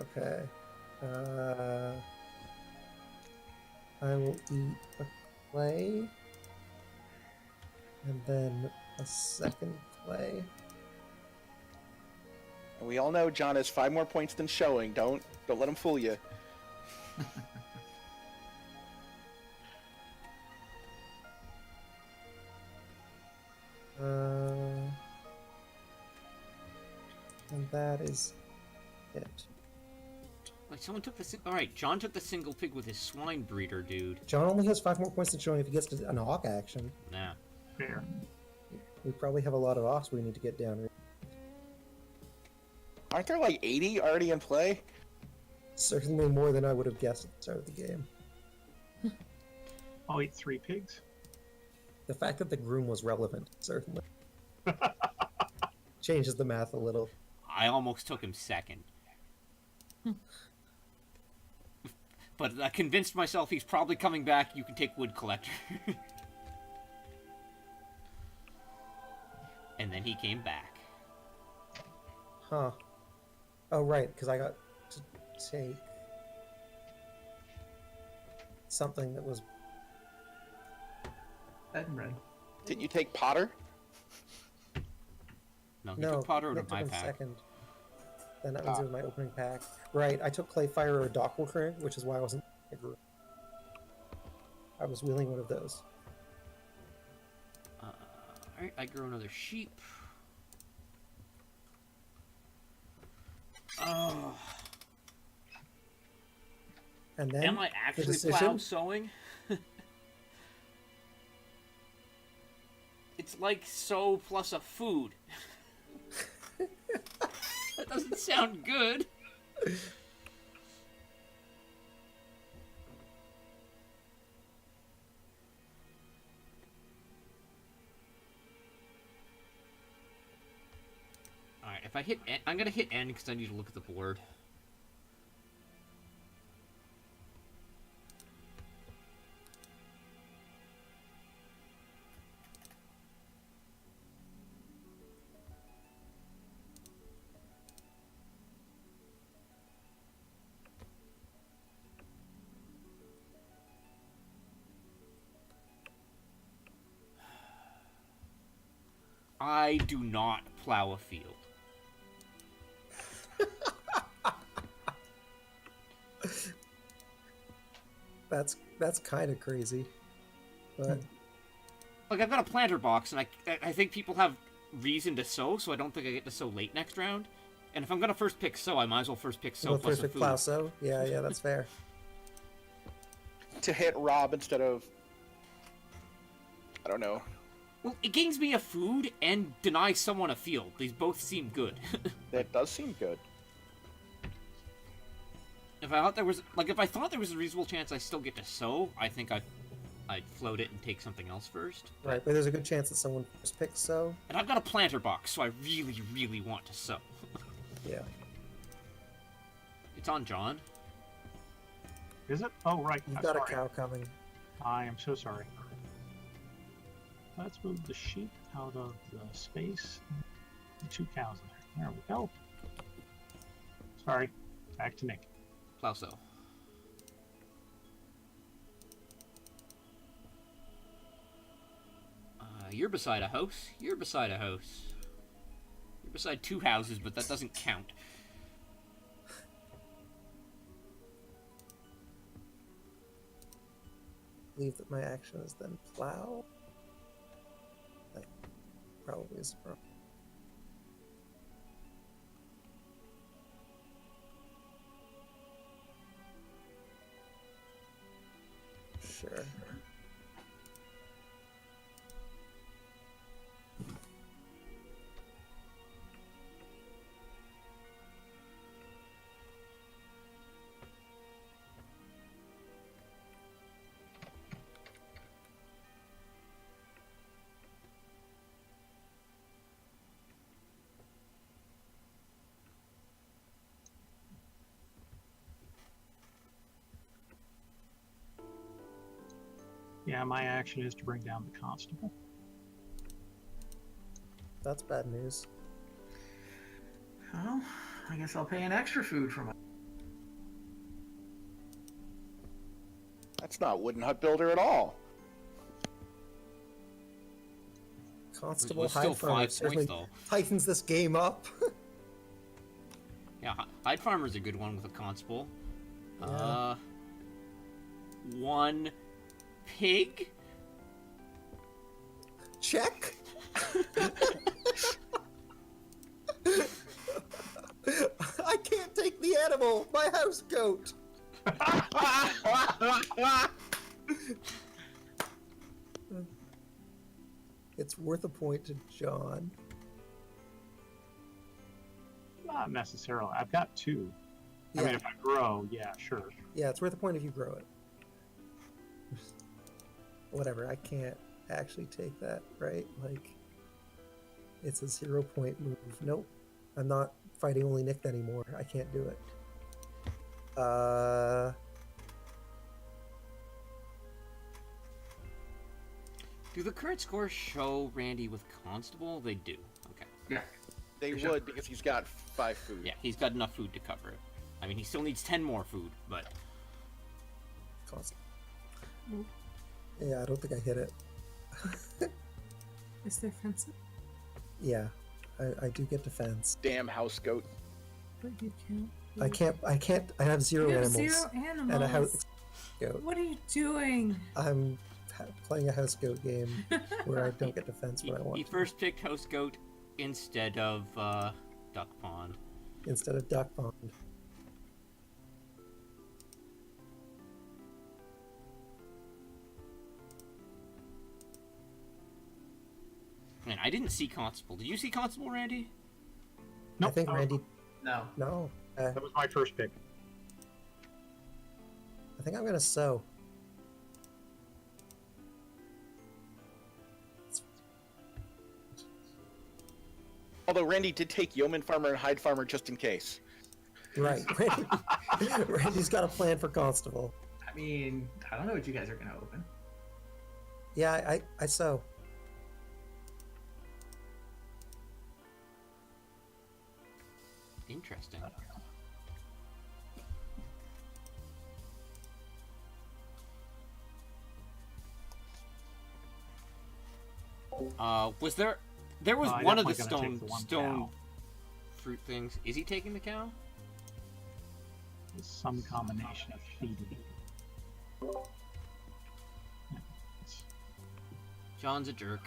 Okay. I will eat a clay. And then a second clay. And we all know John has 5 more points than showing. Don't let him fool you. And that is it. Like someone took the all right. John took the single pig with his swine breeder, dude. John only has 5 more points than showing if he gets to an hawk action. Nah. Fair. We probably have a lot of ox we need to get down. Aren't there like 80 already in play? Certainly more than I would have guessed at the start of the game. I'll eat 3 pigs. The fact that the groom was relevant certainly changes the math a little. I almost took him second. But I convinced myself he's probably coming back. You can take wood collector. And then he came back. Huh. Oh, right, because I got to take something that was... Red and red. Didn't you take Potter? No, he No, took Potter out Nick of took my him pack. second. Then that means it was my opening pack. Right, I took Clay Fire or Dock Worker, which is why I wasn't. I was wheeling one of those. Alright, I grow another sheep. Oh, And then am I the actually decision. plow sowing? It's like sow plus a food. That doesn't sound good. Alright, if I hit N, I'm gonna hit N because I need to look at the board. I do not plow a field. That's kind of crazy, but Like, I've got a planter box, and I think people have reason to sow, so I don't think I get to sow late next round. And if I'm gonna first pick sow, I might as well first pick sow well, plus first a pick food. plow so. Yeah, that's fair. To hit Rob instead of, I don't know. Well, it gains me a food and denies someone a field. These both seem good. That does seem good. If I thought there was a reasonable chance I still get to sow, I think I'd float it and take something else first. Right, but there's a good chance that someone first picks so. And I've got a planter box, so I really, really want to sow. Yeah. It's on John. Is it? Oh, right. You've I'm got sorry. a cow coming. I am so sorry. Let's move the sheep out of the space. And 2 cows in there. There we go. Sorry. Back to Nick. Plow sow. You're beside a house. You're beside a house. You're beside 2 houses, but that doesn't count. I believe that my action is then plow. That probably is wrong. Sure. Yeah, my action is to bring down the constable. That's bad news. Well, I guess I'll pay an extra food for my. That's not Wooden Hut Builder at all. Constable was still Hide Farmer 5 points, certainly though. tightens this game up. Yeah, Hide Farmer's a good one with a constable. Yeah. 1 pig? Check. I can't take the animal. My house goat. It's worth a point to John. Not necessarily. I've got 2. Yeah, I mean, if I grow, yeah, sure. yeah, it's worth a point if you grow it. Whatever, I can't actually take that, right? Like, it's a 0-point move. Nope, I'm not fighting only Nick anymore. I can't do it. Do the current scores show Randy with constable? They do. Okay. Yeah. They Sure. would because he's got 5 food. Yeah, he's got enough food to cover it. I mean, he still needs 10 more food, but... Cost. Yeah, I don't think I hit it. Is there fencing? Yeah, I do get defense. Damn house goat. But you can't. I can't. I have zero You have animals. zero animals. And a house goat. What are you doing? I'm playing a house goat game where I don't get defense when I want He to. first picked House Goat instead of Duck Pond. Instead of duck pond. Man, I didn't see Constable. Did you see Constable, Randy? Nope, I think that was- Randy. No. No. That was my first pick. I think I'm gonna sow. Although Randy did take Yeoman Farmer and Hide Farmer just in case. Right. Randy's got a plan for Constable. I mean, I don't know what you guys are gonna open. Yeah, I sow. Interesting. Was there was I one of the definitely gonna take the one stone cow. fruit things. Is he taking the cow? It's some combination of feeding. John's a jerk.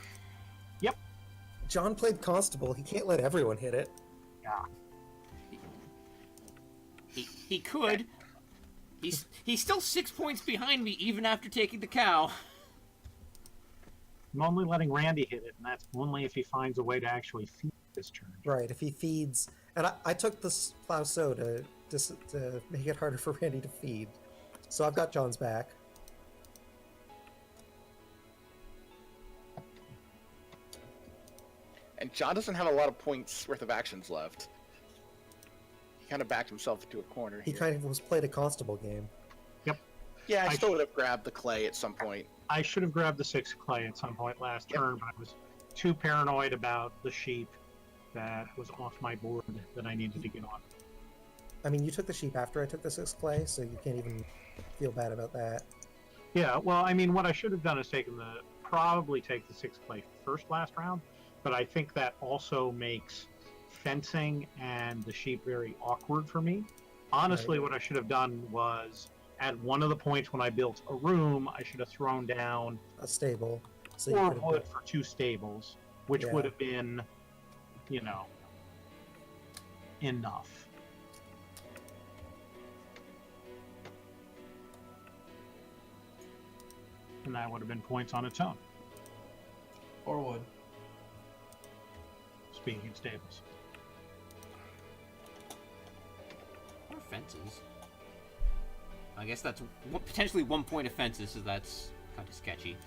John played Constable. He can't let everyone hit it. Yeah. He could. He's still 6 points behind me even after taking the cow. Mm-hmm. I'm only letting Randy hit it, and that's only if he finds a way to actually feed this turn. Right, if he feeds. And I took this plow sow to make it harder for Randy to feed. So I've got John's back. And John doesn't have a lot of points worth of actions left. He kind of backed himself into a corner He here. kind of was played a Constable game. Yeah, I I still would have grabbed the clay at some point. I should have grabbed the 6 clay at some point last Yep. turn, but I was too paranoid about the sheep that was off my board that I needed to get on. I mean, you took the sheep after I took the 6 clay, so you can't even feel bad about that. Yeah, well, I mean, what I should have done is probably take the 6 clay first last round, but I think that also makes fencing and the sheep very awkward for me. Honestly, Right. what I should have done was at one of the points when I built a room, I should have thrown down A stable. So you 4 could have wood for 2 stables, which Yeah. would have been, enough. And that would have been points on its own, Or wood. speaking of stables. Or fences. I guess that's potentially 1 point of fences, so that's kind of sketchy.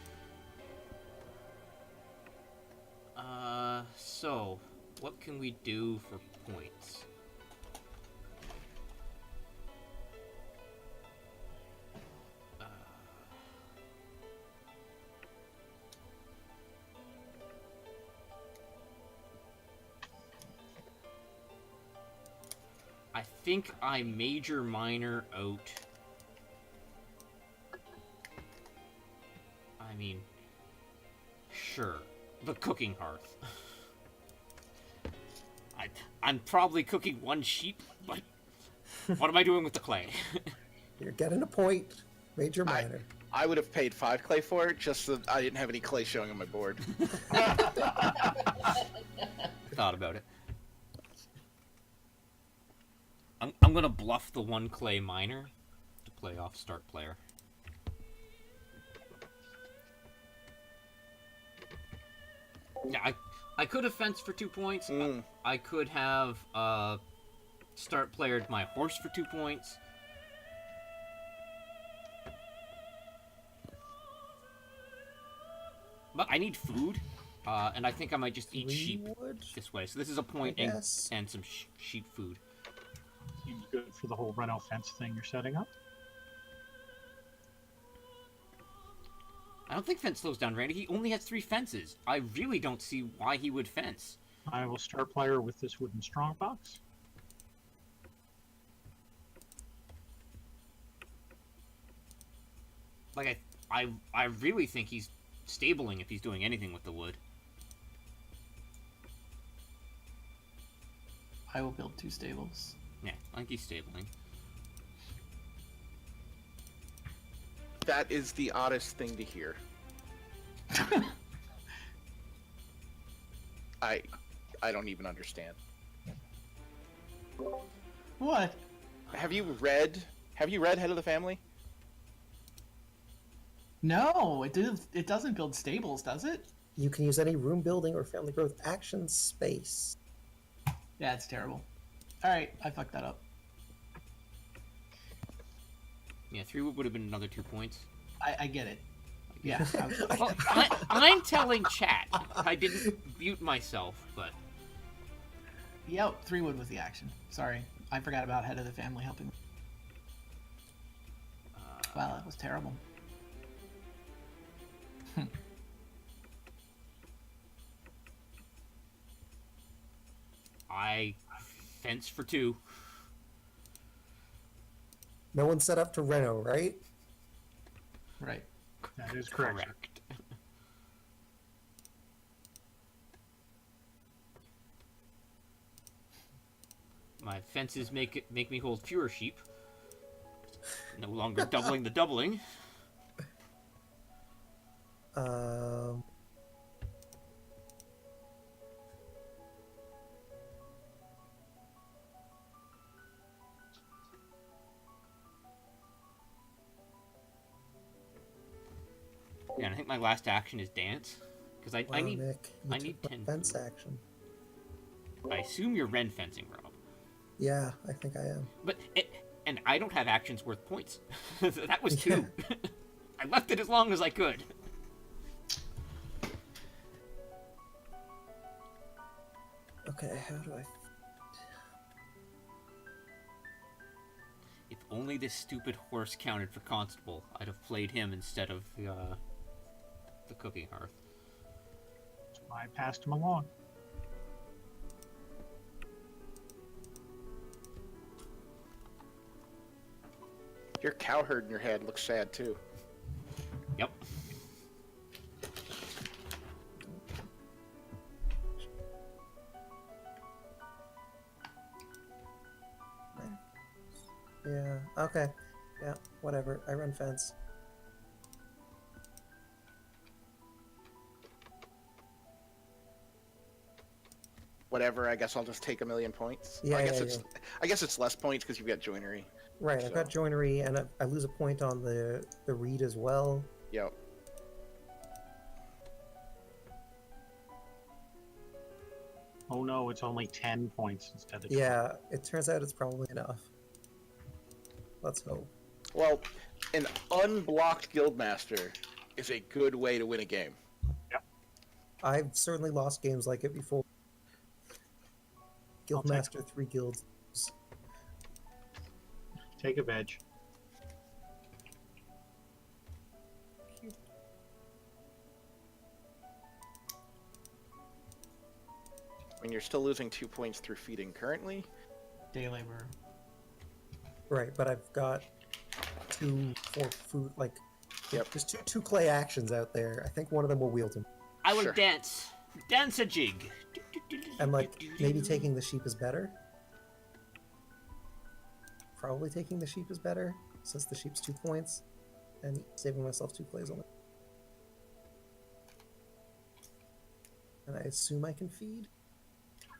So, what can we do for points? I think I major minor out. I mean, sure, the cooking hearth. I'm probably cooking 1 sheep, but what am I doing with the clay? You're getting a point. Major minor. I would have paid 5 clay for it, just so that I didn't have any clay showing on my board. Thought about it. I'm gonna bluff the 1 clay minor to play off start player. Yeah, I could have fenced for 2 points. I could have start playered my horse for 2 points. But I need food, and I think I might just eat 3 sheep wood? this way. So this is a point I and, guess. and some sheep food. Seems good for the whole Reno fence thing you're setting up. I don't think fence slows down Randy. He only has 3 fences. I really don't see why he would fence. I will start player with this wooden strongbox. Like I really think he's stabling if he's doing anything with the wood. I will build 2 stables. Yeah, Monkey stabling. That is the oddest thing to hear. I don't even understand. What? Have you read Head of the Family? No, it doesn't build stables, does it? You can use any room building or family growth action space. Yeah, it's terrible. Alright, I fucked that up. Yeah, 3 wood would have been another 2 points. I get it. Yeah. Well, I'm telling chat. I didn't mute myself, but Yep, 3 wood was the action. Sorry. I forgot about Head of the Family helping. Wow, that was terrible. I fence for 2. No one's set up to reno, right? Right. That is correct. Correct. My fences make me hold fewer sheep. No longer doubling the doubling. Um, Yeah, and I think my last action is dance. Because I wow, need Nick, you I took need my 10 fence food. action. I assume you're Ren fencing, Rob. Yeah, I think I am. But and I don't have actions worth points. That was 2. Yeah. I left it as long as I could. Okay, how do I? If only this stupid horse counted for constable, I'd have played him instead of the cooking hearth. That's why I passed him along. Your cow herd in your head looks sad too. Yep. Yeah. Okay. Yeah. Whatever. I run fence. Whatever. I guess I'll just take 1,000,000 points. Yeah, I guess it's less points because you've got joinery. Right. I've got So- joinery, and I lose a point on the reed as well. Yep. Oh no, it's only 10 points instead of 12. Yeah. It turns out it's probably enough. Let's hope. Well, an unblocked guildmaster is a good way to win a game. I've certainly lost games like it before. I'll take Guildmaster 3 guilds. Take a veg. I mean, you're still losing 2 points through feeding currently. Day labor. Right, but I've got 2 for food. Like, Yep. there's two clay actions out there. I think one of them will wield him. I will Sure. dance a jig. And like, maybe taking the sheep is better. Probably taking the sheep is better, since the sheep's 2 points, and saving myself 2 clays on it. And I assume I can feed.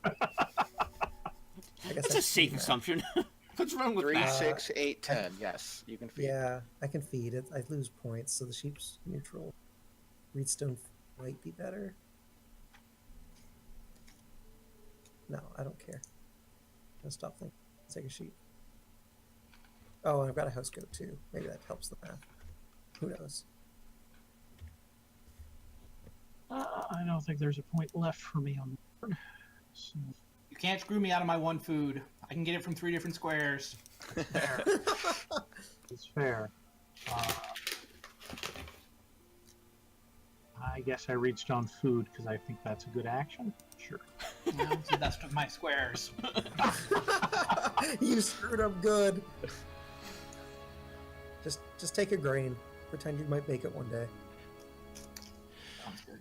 I guess That's I a safe feed that. assumption. What's wrong with 3, that? 6, 8, 10. Yes, you can feed. Yeah, I can feed it. I lose points, so the sheep's neutral. Reedstone might be better. No, I don't care. I'm gonna stop thinking. Let's take a sheep. Oh, and I've got a house goat too. Maybe that helps the math. Who knows? I don't think there's a point left for me on the board. So, You can't screw me out of my 1 food. I can get it from 3 different squares. fair. It's fair. I guess I read stone food because I think that's a good action. Sure. So that's my squares. You screwed up good. Just take a grain. Pretend you might make it one day. Sounds good.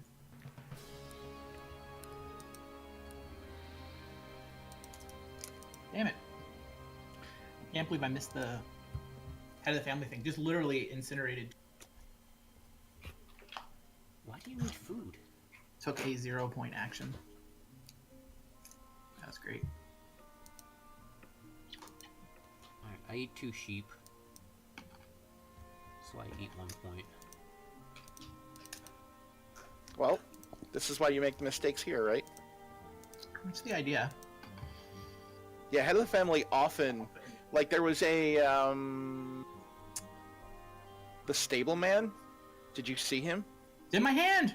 Can't believe I missed the head of the family thing. Just literally incinerated. Why do you need food? Took a 0-point action. That was great. Alright, I eat 2 sheep. So I eat 1 point. Well, this is why you make the mistakes here, right? What's the idea? Yeah, head of the family often, like there was a the stableman. Did you see him? It's in my hand.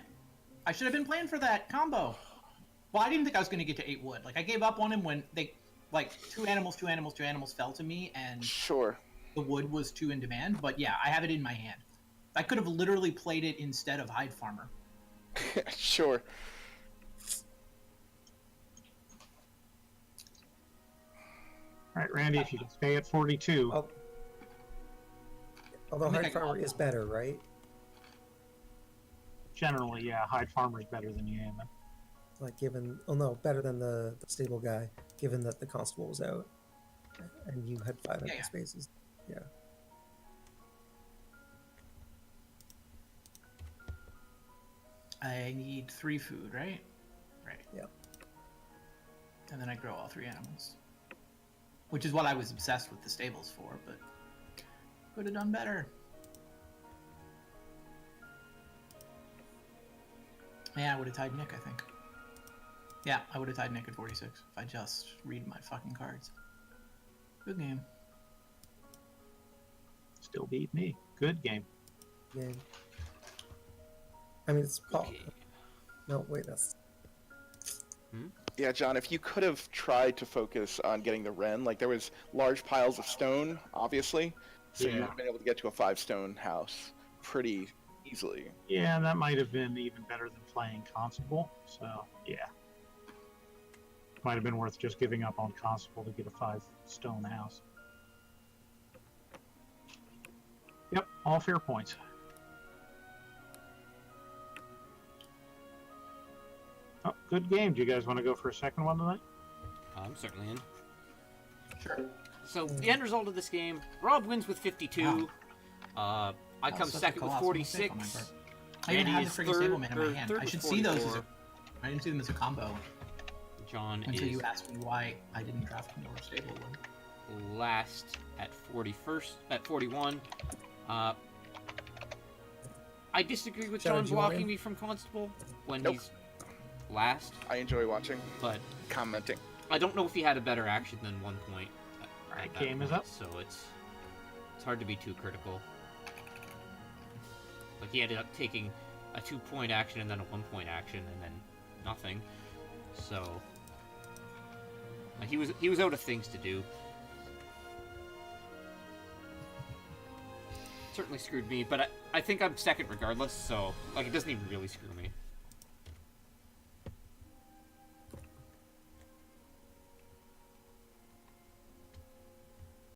I should have been playing for that combo. Well, I didn't think I was going to get to 8 wood. Like I gave up on him when they, like, 2 animals fell to me, and Sure. the wood was 2 in demand. But yeah, I have it in my hand. I could have literally played it instead of Hide Farmer. Sure. All right, Randy, if you can stay at 42. Oh. Although I think Hide I Farmer got is one. better, right? Generally, yeah, Hide Farmer's better than Yaman. Like given, oh no, better than the stable guy, given that the constable was out, and you had 5 empty yeah. spaces. Yeah. I need 3 food, right? Right. Yep. And then I grow all 3 animals. Which is what I was obsessed with the stables for, but could have done better. Yeah, I would have tied Nick, I think. Yeah, I would have tied Nick at 46 if I just read my fucking cards. Good game. Still beat me. Good game. Game. I mean, it's Paul. Okay. No, wait, that's Yeah, John, if you could have tried to focus on getting the Wren, like there was large piles of stone, obviously, so you Yeah. would have been able to get to a 5-stone house pretty easily. Yeah, that might have been even better than playing Constable. So, yeah. Might have been worth just giving up on Constable to get a 5-stone house. Yep, all fair points. Oh, good game. Do you guys want to go for a second one tonight? I'm certainly in. Sure. So, the end result of this game, Rob wins with 52. I That come was such a second with colossal mistake on my 46. part. I even Randy have is the friggin' third, stableman in or my hand. third I with should see those as 44. I didn't see them as a combo John until is you asked me why I didn't draft more stable wood. last at 41. I disagree with John, John do you want blocking in? me from Constable when Nope. he's last, I enjoy watching, but commenting. I don't know if he had a better action than 1 point. Alright, game is up. So it's hard to be too critical. Like he ended up taking a 2-point action and then a 1-point action and then nothing. So like, he was out of things to do. Certainly screwed me, but I think I'm second regardless, so like it doesn't even really screw me.